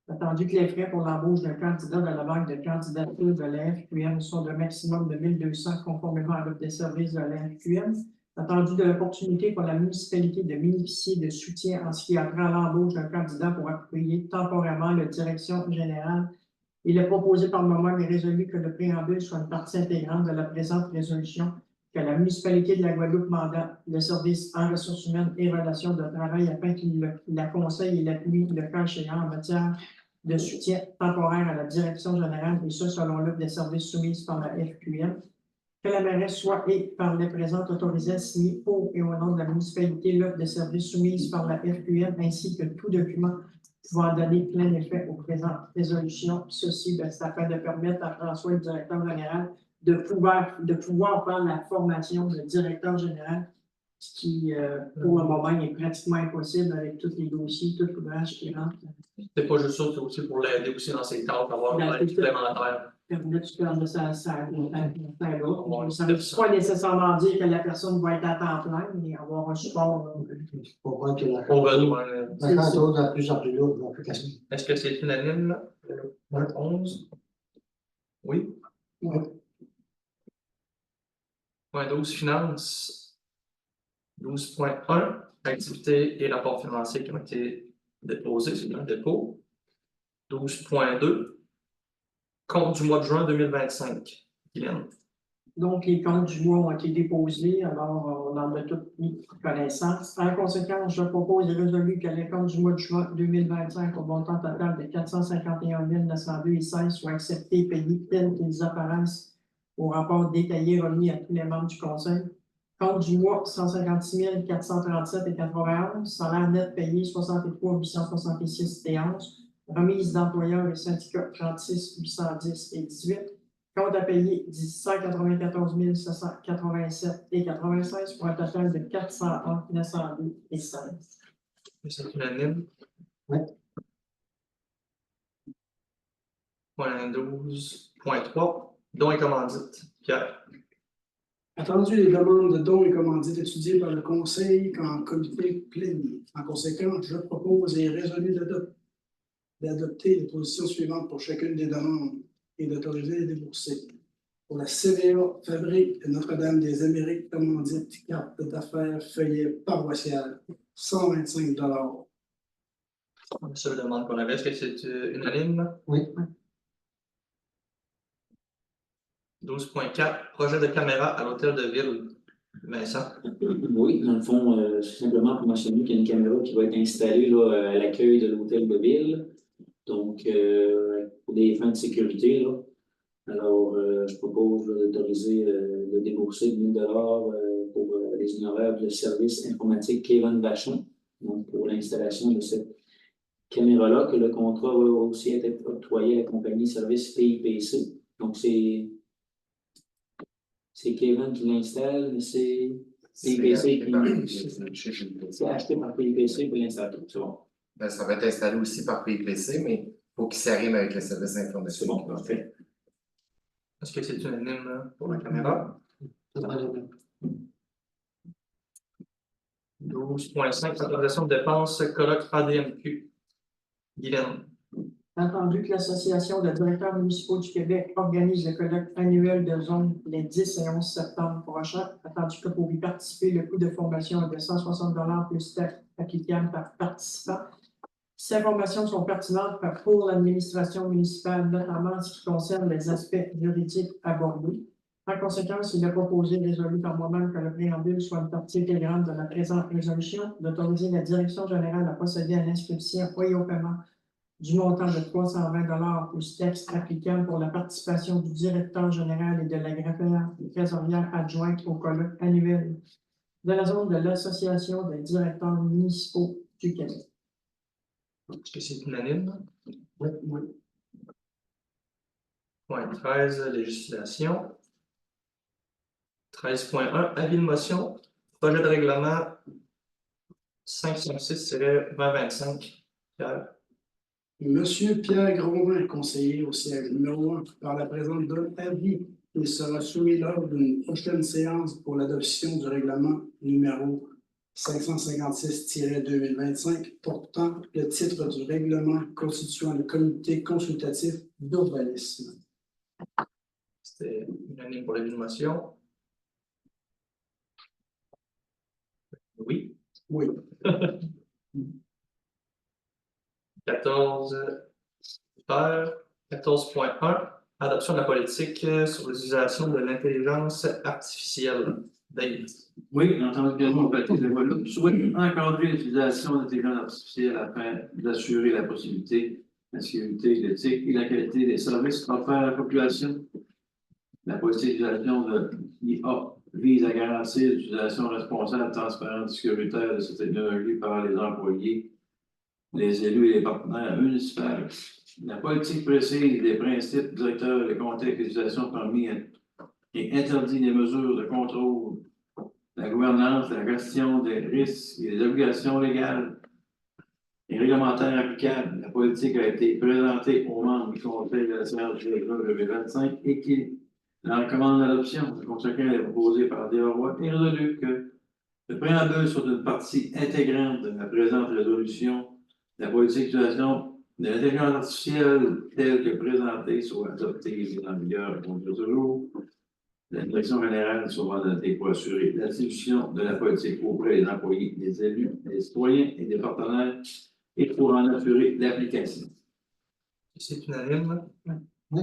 On a entendu que les frais pour l'embauche d'un candidat de la banque de candidature de la FQM sont d'un maximum de 1 200 conformément à l'offre des services de la FQM. On a entendu de l'opportunité pour la municipalité de bénéficier de soutien en ce qui a trait à l'embauche d'un candidat pour appuyer temporairement la direction générale. Il est proposé par le moment et résolu que le préambule soit une partie intégrante de la présente résolution, que la municipalité de la Guadeloupe mandate le service en ressources humaines et relations de travail afin qu'il la conseille et l'appuie le cas échéant en matière de soutien temporaire à la direction générale, et ce selon l'offre des services soumise par la FQM. Que la mairesse soit et par les présentes autorisée à signer pour et au nom de la municipalité l'offre des services soumise par la FQM ainsi que tout document pouvant donner plein effet aux présentes résolutions. Ceci, c'est afin de permettre à François, le directeur général, de pouvoir faire la formation de directeur général, ce qui, pour le moment, est pratiquement impossible avec tous les dossiers, tout l'ouvrage qui rentre. C'est pas juste ça, c'est aussi pour l'aider aussi dans ses tâches, d'avoir une aide supplémentaire. permet de perdre ça là. Ouais, Ça ne veut pas nécessairement dire que la personne va être à temps plein, mais avoir un support. Pour voir que la Au besoin. la carte de plus en plus lourde, l'application. Est-ce que c'est unanime, là? Le point 11? Oui. Ouais. Point 12, finances. 12.1, activités et rapports financiers qui ont été déposés, c'est un dépôt. 12.2, compte du mois de juin 2025. Guylaine. Donc, les comptes du mois ont été déposés, alors on en a toutes mis connaissance. En conséquence, je propose et résolu que les comptes du mois de juin 2025 au montant total de 451 902,16 soient acceptés et payés tels qu'ils apparaissent au rapport détaillé remis à tous les membres du Conseil. Compte du mois 156 437,91, salaire net payé 63 866,11, remise d'employeurs et syndicats 36 810 et 18. Compte à payer 194 787,96 pour un total de 401 902 et 16. C'est unanime. Oui. Point 12.3, dons et commandites. Pierre. Attendu les demandes de dons et commandites étudiées par le Conseil en comité plénier. En conséquence, je propose et résolu d'adopter les positions suivantes pour chacune des demandes et d'autoriser les débourser. Pour la CVA Fabrique de Notre-Dame des Amériques, commandite, carte d'affaires, feuillet paroissial, 125 $. La seule demande qu'on avait, est-ce que c'est unanime? Oui. 12.4, projet de caméra à l'hôtel de ville. Vincent. Oui, dans le fond, c'est simplement pour mentionner qu'il y a une caméra qui va être installée là, à l'accueil de l'hôtel de ville. Donc, pour des fins de sécurité, là. Alors, je propose d'autoriser de débourser 1 000 $ pour les honoraires de service informatique Kevin Vachon, donc pour l'installation de cette caméra-là, que le contrat va aussi être octroyé à la compagnie Service PIPC. Donc, c'est Kevin qui l'installe, mais c'est PIPC qui... C'est acheté par PIPC pour l'installer. C'est bon. Ben, ça va être installé aussi par PIPC, mais il faut qu'il s'arrive avec le service informatique. C'est bon, parfait. Est-ce que c'est unanime pour la caméra? 12.5, autorisation de dépenses, colloque ADMQ. Guylaine. Entendu que l'Association de directeurs municipaux du Québec organise le colloque annuel de zone les 10 et 11 septembre prochains, attendu que pour y participer, le coût de formation est de 160 $ plus taxes applicables par participant. Ces informations sont pertinentes pour l'administration municipale, notamment en ce qui concerne les aspects juridiques abordés. En conséquence, il est proposé et résolu par moi-même que le préambule soit une partie intégrante de la présente résolution, d'autoriser la direction générale à procéder à l'inscription et au paiement du montant de 320 $ plus taxes applicables pour la participation du directeur général et de la trésorière adjointe au colloque annuel de la zone de l'Association des directeurs municipaux du Québec. Est-ce que c'est unanime? Oui, oui. Point 13, législation. 13.1, avis de motion, projet de règlement 556-2025. Pierre. Monsieur Pierre Grondin, conseiller au siège numéro 1, par la présente donne avis. Il sera soumis lors d'une prochaine séance pour l'adoption du règlement numéro 556-2025 portant le titre du règlement constituant le comité consultatif d'urbanisme. C'était unanime pour l'avis de motion. Oui. Oui. 14, 14.1, adoption de la politique sur l'utilisation de l'intelligence artificielle. Dave. Oui, entendu que nous souhaite encadrer l'utilisation de l'intelligence artificielle afin d'assurer la possibilité, la sécurité, l'éthique et la qualité des services offerts à la population. La politique d'utilisation de l'IA vise à garantir l'utilisation responsable, transparente et sécuritaire de cette technologie par les employés, les élus et les partenaires municipaux. La politique précise les principes directeurs, les contextes d'utilisation permis et interdit les mesures de contrôle, la gouvernance, la gestion des risques et des obligations légales Les réglementaires applicables, la politique a été présentée aux membres du Conseil de la séance du 25 et qui la recommande l'adoption. Le Conseil est proposé par des rois et résolu que le préambule soit une partie intégrante de la présente résolution. La politique d'utilisation de l'intelligence artificielle telle que présentée soit adoptée et mise en vigueur au jour de jour. La direction générale sera dotée pour assurer l'exécution de la politique auprès des employés, des élus, des citoyens et des partenaires et pour en assurer l'application. C'est unanime. Oui.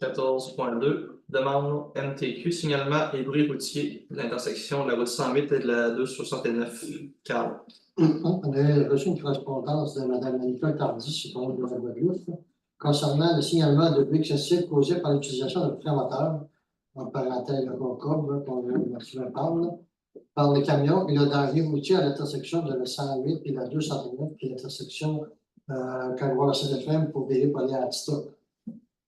14.2, demande MTQ, signalement et bruit routier de l'intersection de la route 108 et de la 269. Carl. On a reçu une correspondance de Mme Nicole Tardy, citoyenne de la Guadeloupe, concernant le signalement de bruit excessif causé par l'utilisation de frein moteur, en parenthèse le Concorde, qu'on souvent parle, par les camions et le danger routier à l'intersection de la 108 et la 239, qui est l'intersection Calvoire CFM pour Bélé pour aller à Atstop.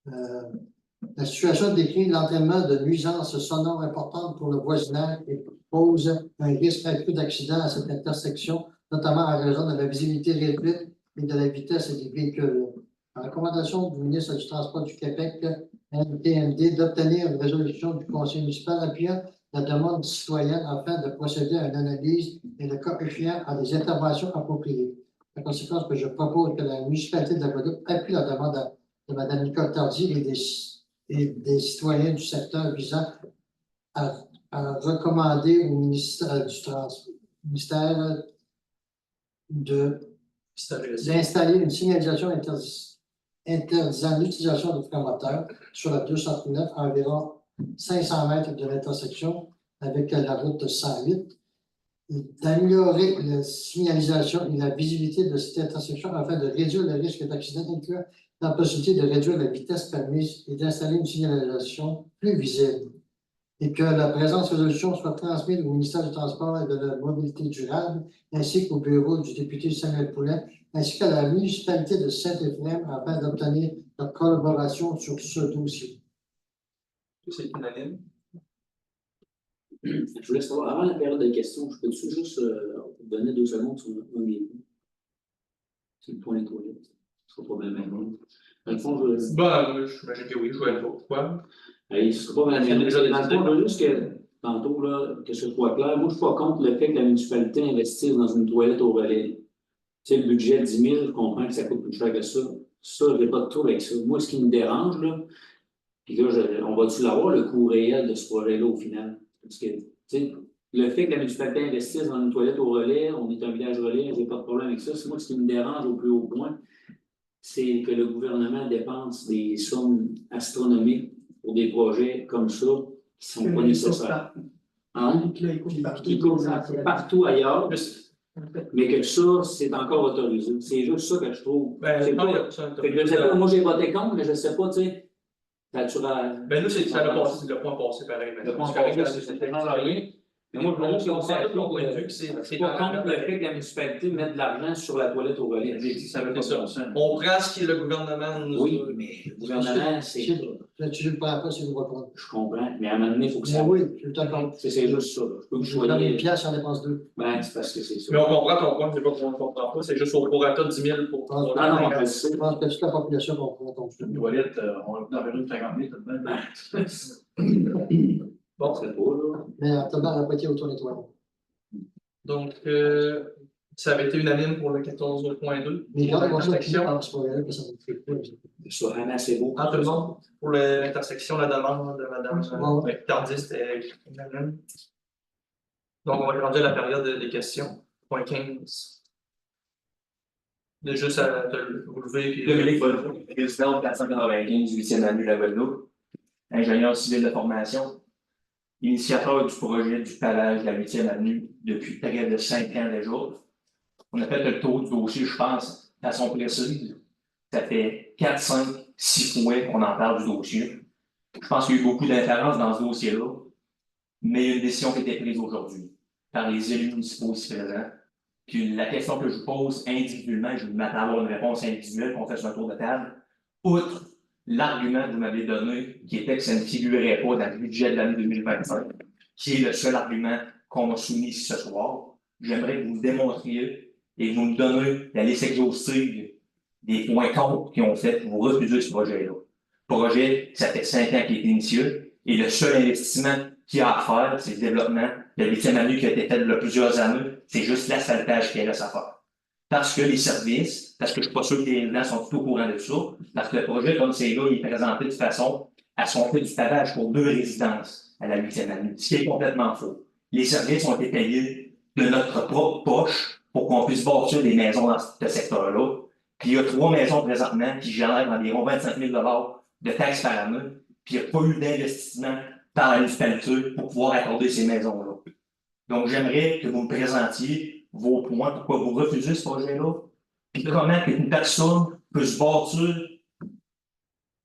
La situation décrit l'entraînement de nuisances sonores importantes pour le voisinage et pose un risque accru d'accident à cette intersection, notamment en raison de la visibilité réduite et de la vitesse des véhicules. La recommandation du ministre du Transport du Québec, NTMD, d'obtenir une résolution du Conseil municipal appuyant la demande citoyenne afin de procéder à une analyse et le cas échéant à des interventions appropriées. La conséquence que je propose que la municipalité de la Guadeloupe appuie la demande de Mme Nicole Tardy et des citoyens du secteur visant à recommander au ministère d'installer une signalisation interdisant l'utilisation de freins moteurs sur la 239 à environ 500 mètres de l'intersection avec la route 108, d'améliorer la signalisation et la visibilité de cette intersection afin de réduire le risque d'accident, incluant la possibilité de réduire la vitesse permise et d'installer une signalisation plus visible. Et que la présente résolution soit transmise au ministère du Transport et de la Mobilité durable, ainsi qu'au bureau du député Samuel Poulet, ainsi qu'à la municipalité de Saint-Éphrem afin d'obtenir leur collaboration sur ce dossier. C'est unanime. Je voulais savoir, avant la période de questions, je peux-tu juste donner 2 secondes sur un des points? C'est le point des toilettes. Ce ne sera pas bien maintenant. Dans le fond, J'imagine que oui, je vais être pourquoi. Ce ne sera pas bien maintenant. Dans le fond, je veux juste que, tantôt, là, que ce soit clair, moi, je ne suis pas contre le fait que la municipalité investisse dans une toilette au relais. Tu sais, le budget de 10 000, je comprends que ça coûte plus cher que ça. Ça, je n'ai pas de trouble avec ça. Moi, ce qui me dérange, là, puis là, on va-tu l'avoir, le coût réel de ce projet-là, au final? Parce que, tu sais, le fait que la municipalité investisse dans une toilette au relais, on est un village relais, j'ai pas de problème avec ça. C'est moi ce qui me dérange au plus haut point, c'est que le gouvernement dépense des sommes astronomiques pour des projets comme ça qui sont pas nécessaires. Hein? Qui coûtent partout ailleurs, mais que ça, c'est encore autorisé. C'est juste ça que je trouve. Je sais pas, moi j'ai voté contre, mais je sais pas, tu sais. Ben nous, c'est le point passé pareil. Le point passé, c'est rien. Mais moi, je veux juste qu'on sache c'est pas contre le fait que la municipalité mette de l'argent sur la toilette au relais. Ça veut dire ça. On prend ce que le gouvernement nous. Oui, mais le gouvernement, c'est. Tu ne le prends pas, c'est une reprendre. Je comprends, mais à un moment donné, il faut que ça. Oui, je t'accorde. C'est juste ça. Je peux que je donne 1 000 en dépense 2. Ben, c'est parce que c'est ça. Mais on comprend ton point, c'est pas qu'on ne comprend pas, c'est juste au prorata de 10 000 pour. Non, je pense que toute la population comprend ton truc. Une toilette, on va dans une 50 000 tout de même. Bon, c'est beau, là. Mais en tenant la moitié autour des toilettes. Donc, ça avait été unanime pour le 14.2. Mais quand on va l'intersection. que ça ne fait pas. C'est assez beau. Ah, tout le monde, pour l'intersection, la demande de Mme Tardy, c'était unanime. Donc, on va grandir la période des questions. Point 15. De juste à te lever. Puis... Dominique Bonneau, président de 495 du 8e année de la Guadeloupe, ingénieur civil de formation, initiateur du projet du pavage de la 8e avenue depuis près de 5 ans déjà. On a fait le tour du dossier, je pense, de façon précise. Ça fait 4, 5, 6 fois qu'on en parle du dossier. Je pense qu'il y a eu beaucoup d'inférences dans ce dossier-là, mais il y a une décision qui a été prise aujourd'hui par les élus municipaux ici présents. Puis la question que je vous pose individuellement, je m'attends à avoir une réponse individuelle, qu'on fasse un tour de table. Outre l'argument que vous m'avez donné, qui était que ça ne figurait pas dans le budget de l'année 2025, qui est le seul argument qu'on m'a soumis ce soir, j'aimerais que vous me démontriez et vous me donnez la liste exhaustive des points contre qui ont fait vous refuser ce projet-là. Le projet, ça fait 5 ans qu'il est initié et le seul investissement qu'il y a à faire, c'est le développement. Le 8e année qui a été fait il y a plusieurs années, c'est juste l'asphaltage qui reste à faire. Parce que les services, parce que je suis pas sûr que les résidents sont tout au courant de ça, parce que le projet, comme c'est là, il est présenté de façon à ce qu'on fait du pavage pour 2 résidences à la 8e année, ce qui est complètement faux. Les services ont été payés de notre propre poche pour qu'on puisse bâtir des maisons dans ce secteur-là. Puis il y a 3 maisons présentement qui génèrent environ 25 000 de taxes par année, puis il n'y a pas eu d'investissement par la municipalité pour pouvoir accorder ces maisons-là. Donc, j'aimerais que vous me présentiez vos points, pourquoi vous refusez ce projet-là, puis comment une personne peut se bâtir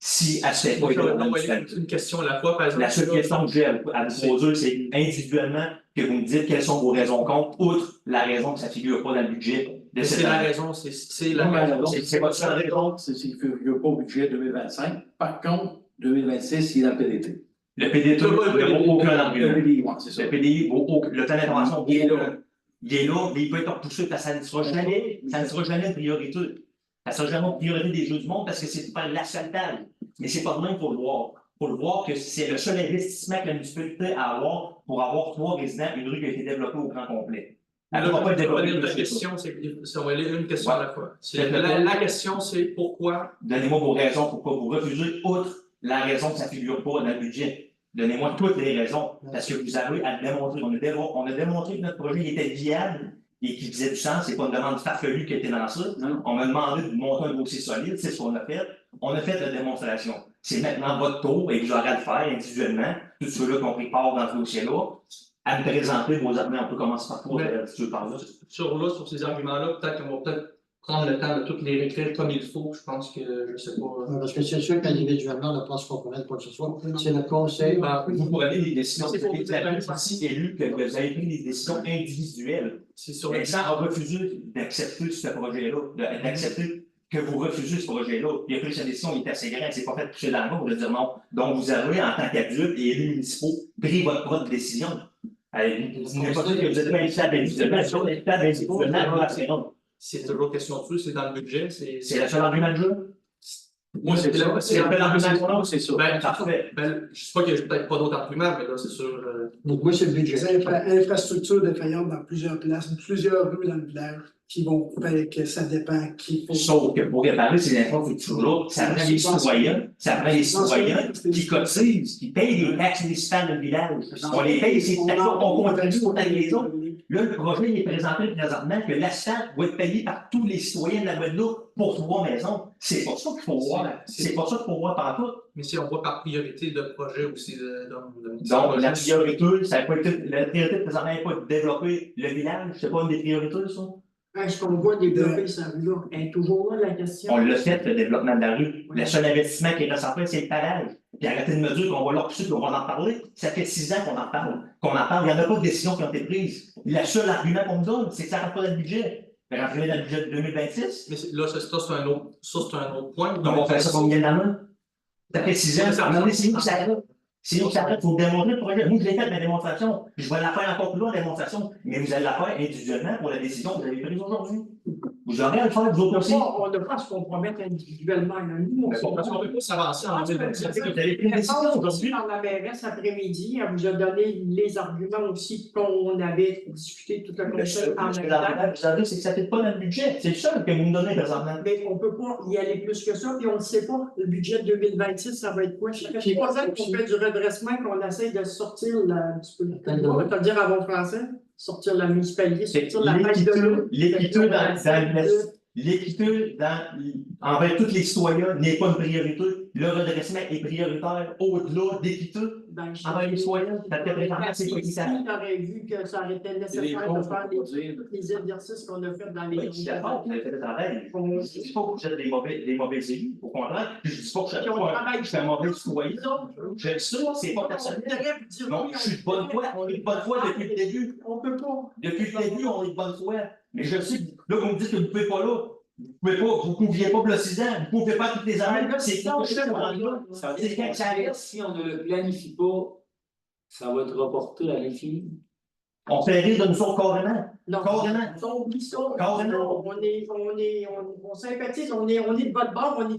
si elle se fait pas aider par la municipalité. Une question à la fois, par exemple. La seule question que j'ai à vous poser, c'est individuellement que vous me dites quelles sont vos raisons contre, outre la raison que ça ne figure pas dans le budget de cette C'est la année. raison, c'est la Non, mais raison. alors, C'est pas ça la raison. C'est qu'il n'y a pas au budget 2025. Par contre, 2026, il est dans le PDT. Le PDT ne vaut aucun Le argument. PDI, ouais, c'est ça. Le PDI vaut aucun. Le temps d'intervention, il est là. Il est là, mais il peut être repoussé parce que ça ne sera jamais une priorité. Ça ne sera jamais une priorité des Jeux du monde parce que c'est pas l'asphaltage. Mais c'est pas de même pour le voir. Pour le voir que c'est le seul investissement que la municipalité a à avoir pour avoir 3 résidents, une rue qui a été développée au grand complet. Elle ne va pas être développée. La question, c'est on va aller une question à la fois. La question, c'est pourquoi. Donnez-moi vos raisons pourquoi vous refusez, outre la raison que ça ne figure pas dans le budget. Donnez-moi toutes les raisons, parce que vous avez à le démontrer. On a démontré que notre projet était viable et qu'il faisait du sens. C'est pas une demande farfelue qui a été lancée. On m'a demandé de monter un dossier solide, c'est ce qu'on a fait. On a fait la démonstration. C'est maintenant votre tour et vous aurez à le faire individuellement, tous ceux-là qui ont pris part dans ce dossier-là, à me présenter vos arguments. On peut commencer par toi, si tu veux parler. Sur ces arguments-là, peut-être qu'on va prendre le temps de toutes les réécrire comme il faut. Je pense que, je sais pas. Parce que c'est sûr qu'individuellement, on ne pense qu'on pourrait quoi que ce soit. C'est le conseil. Vous pourrez des décisions. C'est pour vous si élu que vous avez pris des décisions individuelles. C'est sur Mais sans refuser d'accepter ce projet-là, d'accepter que vous refusez ce projet-là. Il a pris sa décision, il est assez grand, c'est pas fait toucher dans le mot pour le dire non. Donc, vous avez, en tant qu'adulte et élus municipaux, pris votre propre décision. Vous n'êtes pas dit que vous êtes pas invitable individuellement, c'est toujours question de c'est dans le budget. c'est le seul argument de jeu. Moi, c'est l'argument, c'est ça. Parfait. Je ne sais pas qu'il n'y a peut-être pas d'autres arguments, mais là, c'est sûr. Donc, moi, c'est le budget. Des infrastructures défaillantes dans plusieurs places, plusieurs rues dans le village qui vont faire que ça dépend qui faut. Sauf que pour réparer ces infrastructures-là, ça prend les citoyens qui cotisent, qui payent les taxes municipales du village. On les paye, ces taxes-là, on contribue autant que les autres. Là, le projet est présenté présentement que l'asphalte va être payé par tous les citoyens de la Guadeloupe pour 3 maisons. C'est pas ça qu'il faut voir. C'est pas ça qu'il faut voir partout. Mais si on voit par priorité de projet aussi. Donc, la priorité, ça peut être, la priorité présentement n'est pas de développer le village. C'est pas une des priorités, ça? Est-ce qu'on voit développer ça là? Elle est toujours là la question. On l'a fait, le développement de la rue. Le seul investissement qui reste à faire, c'est le pavage. Puis arrêtez de me dire qu'on va là dessus, qu'on va en parler. Ça fait 6 ans qu'on en parle. Il n'y en a pas de décision qui ont été prises. Le seul argument qu'on me donne, c'est que ça ne rentre pas dans le budget. Ça rentre dans le budget de 2026. Mais là, ça, c'est un autre point. Donc, on fait ça combien d'années? Ça fait 6 ans. C'est nous que ça arrête. C'est nous que ça arrête. Il faut démontrer le projet. Moi, je l'ai fait ma démonstration. Je vais la faire encore plus loin, la démonstration. Mais vous allez la faire individuellement pour la décision que vous avez prise aujourd'hui. Vous aurez à le faire, vous autres aussi. On ne peut pas se compromettre individuellement. Nous, Parce qu'on ne peut pas s'avancer en 2027. Vous avez pris une décision aujourd'hui. Dans la mairesse après-midi, elle vous a donné les arguments aussi qu'on avait discuté tout le conseil en Ce que l'argument que vous avez, c'est que ça ne fait pas dans le budget. C'est le seul que vous me donnez présentement. Mais on ne peut pas y aller plus que ça, puis on ne sait pas. Le budget de 2026, ça va être quoi? Ça fait 3 ans qu'on fait du redressement, qu'on essaye de sortir un petit peu. On va te dire à bon français, sortir la municipalité, sortir la page de l'eau. L'équité envers tous les citoyens n'est pas une priorité. Le redressement est prioritaire au-delà d'équité envers les citoyens. Ça fait présentement, c'est pas équitable. Tu aurais vu que ça aurait été nécessaire de faire les exercices qu'on a fait dans les. Oui, je suis d'accord, vous avez fait le travail. Je ne dis pas que vous êtes des mauvais élus, au contraire. Je ne dis pas que je suis un mauvais citoyen. Je dis ça, c'est pas personnel. Non, je suis de bonne foi. On est de bonne foi depuis le début. On peut pas. Depuis le début, on est de bonne foi. Mais je sais que là, vous me dites que vous ne pouvez pas là. Vous ne pouviez pas le 6 ans, vous ne pouvez pas toutes les années. C'est quand ça veut dire que si on ne le planifie pas, ça va être reporté à l'infini. On fait rire de nous autres carrément. Non, Carrément. on oublie ça. Carrément. On sympathise, on est de votre bord, mais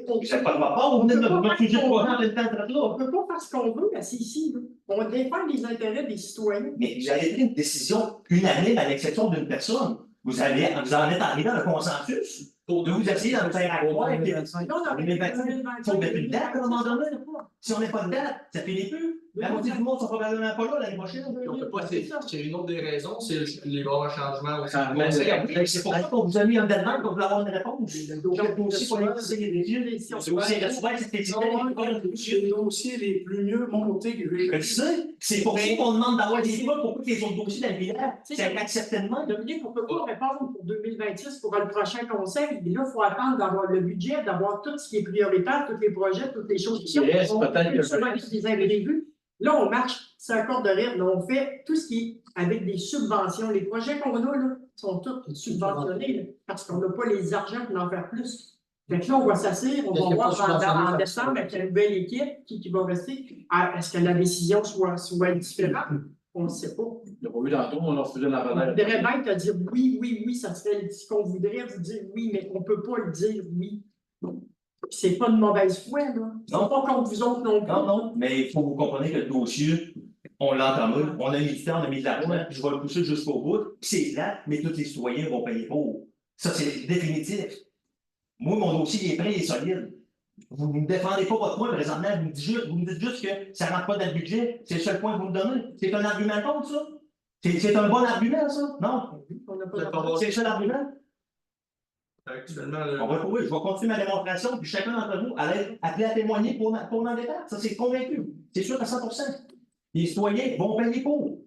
on C'est pas de ma part, vous venez de me refuser 3 ans de temps de on là. peut pas faire ce qu'on veut, assis ici, là. On défend les intérêts des citoyens. Mais vous avez pris une décision unanime à l'exception d'une personne. Vous en êtes arrivé à un consensus. Pour vous essayer d'en faire à croire que. Non, on a 2025, il faut mettre une date à un moment donné. Si on n'a pas de date, ça finit plus. La moitié du monde ne sera probablement pas là l'année prochaine. On peut pas, c'est une autre des raisons, c'est les gros changements aussi. C'est pour ça qu'on vous a mis un deadline pour vous avoir une réponse. Donc, aussi, pour les yeux, c'est aussi Les dossiers les plus mieux montés que j'ai. c'est pour ça qu'on demande d'avoir des preuves pour que les autres dossiers dans le village, c'est acceptement. Dominique, on ne peut pas répondre pour 2026 pour le prochain conseil. Mais là, il faut attendre d'avoir le budget, d'avoir tout ce qui est prioritaire, tous les projets, toutes les choses qui sont. Peut-être des imprévus. Là, on marche sur un corde de rythme. Là, on fait tout ce qui est avec des subventions. Les projets qu'on a là, sont tous subventionnés là, parce qu'on n'a pas les argents pour en faire plus. Fait que là, on va s'asseoir, on va voir en décembre avec une nouvelle équipe qui va rester. Est-ce que la décision soit différente? On ne sait pas. Il n'y a pas vu tantôt, on leur faisait la On relève. voudrait bien te dire oui, ça serait ce qu'on voudrait vous dire oui, mais on ne peut pas le dire oui. C'est pas de mauvaise foi, là. C'est pas contre vous autres non plus. Non, mais il faut que vous compreniez que le dossier, on l'a entamé, on a mis du temps, on a mis de l'argent, puis je vais le pousser jusqu'au bout, puis c'est là, mais tous les citoyens vont payer pour. Ça, c'est définitif. Moi, mon dossier il est prêt, il est solide. Vous ne me défendez pas votre point présentement, vous me dites juste que ça ne rentre pas dans le budget, c'est le seul point que vous me donnez. C'est un argument contre ça? C'est un bon argument, ça? Non? C'est le seul argument? Actuellement, On va trouver, je vais continuer ma démonstration, puis chacun d'entre vous allait appeler à témoigner pour m'en débattre. Ça, c'est convaincu. C'est sûr à 100%. Les citoyens vont payer pour.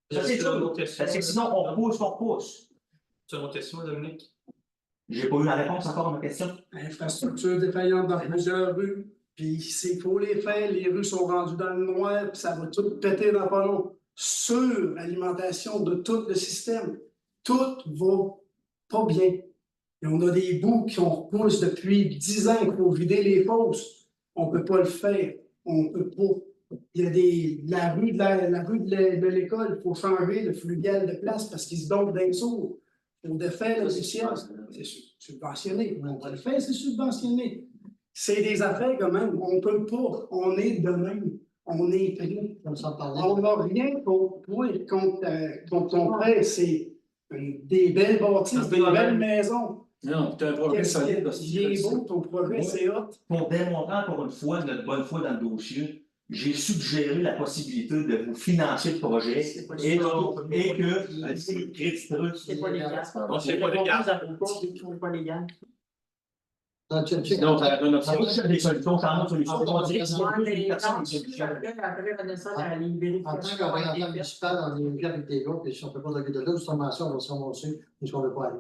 Ça, c'est sûr. Parce que sinon, on repousse. Tu as une autre question, Dominique? J'ai pas eu la réponse encore à ma question. Infrastructure défaillante dans plusieurs rues, puis s'il faut les faire, les rues sont rendues dans le noir, puis ça va tout péter dans pas long. Sur l'alimentation de tout le système, tout va pas bien. Et on a des bouts qu'on repousse depuis 10 ans qu'il faut vider les fosses. On ne peut pas le faire. On peut pas. Il y a la rue de l'école, il faut changer le fluvial de place parce qu'il se donne d'un sourd. Il faut défaire le ciel. C'est subventionné. On va le faire, c'est subventionné. C'est des affaires quand même. On ne peut pas. On est de même. On est pris. On n'a rien contre ton frère. C'est des belles bâtisses, des belles maisons. Non, tu as un projet solide. Il est beau, ton projet, c'est hot. Pour démontrer encore une fois notre bonne foi dans le dossier, j'ai suggéré la possibilité de vous financer le projet et que c'est créditeux. C'est pas légal. C'est pas légal. C'est pas légal. Sinon, ça donne option. Moi, j'ai des solutions, ça rend solution. On dirait que c'est Ouais, plus mais des personnes quand qui tu fais après Vanessa, les En tant vérifications. qu'organisateur municipal, on est bien avec des gars, puis si on ne peut pas donner de là, justement, ça, on va se ramasser, puisqu'on ne veut pas aller.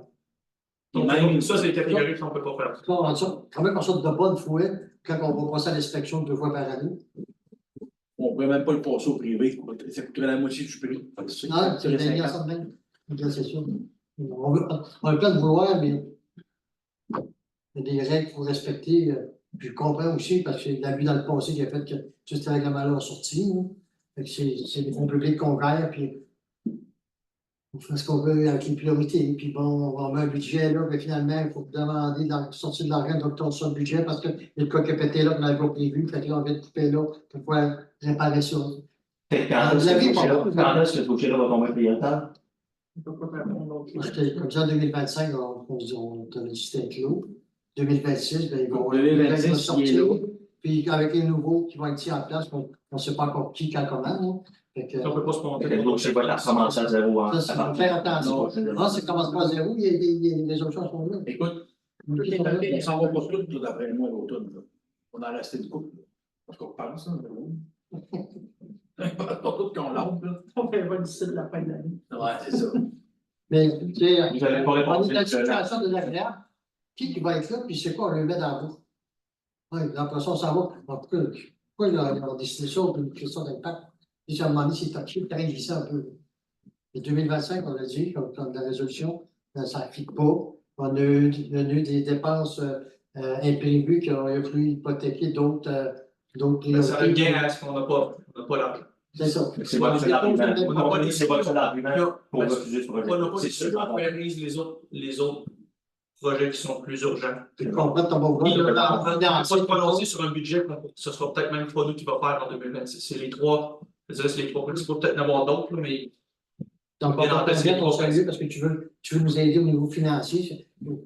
Donc, même ça, c'est les catégories qu'on ne peut pas faire. Quand même qu'on sorte de bonne foi, quand on va passer à l'inspection 2 fois par année. On ne pourrait même pas le passer au privé. Ça coûterait la moitié du prix. Non, c'est bien ça de même. C'est sûr. On a plein de vouloir, mais il y a des règles qu'il faut respecter. Puis je comprends aussi, parce que c'est l'abus dans le passé qui a fait que tout ce règlement-là a sorti. C'est des fonds publics qu'on gère, puis on fait ce qu'on veut avec les priorités. Puis bon, on met un budget, là, mais finalement, il faut demander de sortir de l'argent d'octobre sur le budget parce que le cas qui a pété là, qu'on n'avait pas prévu. Fait que là, on vient de couper là pour pouvoir réparer ça. Quand est-ce que ce dossier-là va tomber prioritaire? Comme ça, en 2025, on avait dit c'était clos. 2026, ben, ils vont 2026, sortir. Puis avec les nouveaux qui vont être mis en place, on ne sait pas encore qui, quand, comment. On ne peut pas se monter. Donc, c'est pas la commencer à zéro. Ça, il faut faire attention. Non, ça commence pas à zéro, les options sont là. Écoute, on s'en va pas tout d'après moi l'automne. On a resté une couple. Parce qu'on parle ça, pas tout qu'on lance. On verra d'ici la fin de l'année. Ouais, c'est ça. Mais, tu sais, Vous allez pas on est répondre. dans une situation désagréable. Qui va être là, puis c'est quoi, on le met dans vous. Oui, l'impression, ça va. Pourquoi ils ont décidé ça, une question d'impact? Puis, à un moment donné, c'est touché, le terrain glissé un peu. Et 2025, on l'a dit, comme la résolution, ça ne fit pas. On a eu des dépenses imprévues qui ont fallu hypothéquer d'autres Ça a un gain à ce qu'on n'a pas l'argent. C'est ça. C'est votre seul argument. On n'a pas C'est votre seul argument pour Parce- refuser ce projet. On n'a pas C'est décidé sûr. qu'on priorise les autres projets qui sont plus urgents. Tu comprends ton bon Il ne vote. va pas se prononcer sur un budget, ce sera peut-être même pas nous qui va faire en 2026. C'est les trois, je dirais, c'est les trois principaux, peut-être en avoir d'autres, là, mais Donc, on va bien ton salut parce que tu veux nous aider au niveau financier. Moi,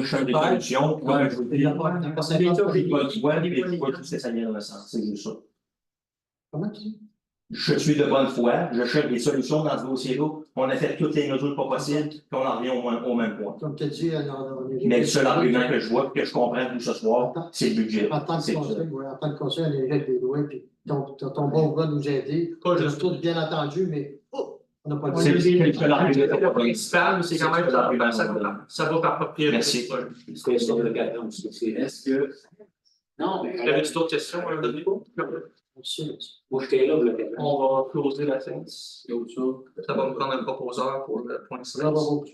je suis un des solutions, comme je vous dis, je vois de foi, mais je vois que ça vient dans le sens, c'est juste ça. Comment tu dis? Je suis de bonne foi, je cherche des solutions dans ce dossier-là. On a fait toutes les mesures pas possibles, puis on en revient au même point. Comme tu as dit, Mais le seul argument que je vois, que je comprends tout ce soir, c'est le budget. En tant que conseil, oui, en tant que conseil, on est avec des doigts, puis ton bon vote nous aider. pas Je juste tout bien entendu, mais on n'a pas C'est le le seul le argument. principal, mais c'est quand même ça va par priorité. Merci. C'est sur le 4 ans, est-ce que. Non, mais. Vous avez d'autres questions à me donner? Moi, j'étais là, le 4 ans. On va closer la séance. Et autre chose. Ça va me prendre un proposeur pour le point 6. Bravo.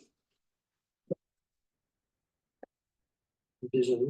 Désolé.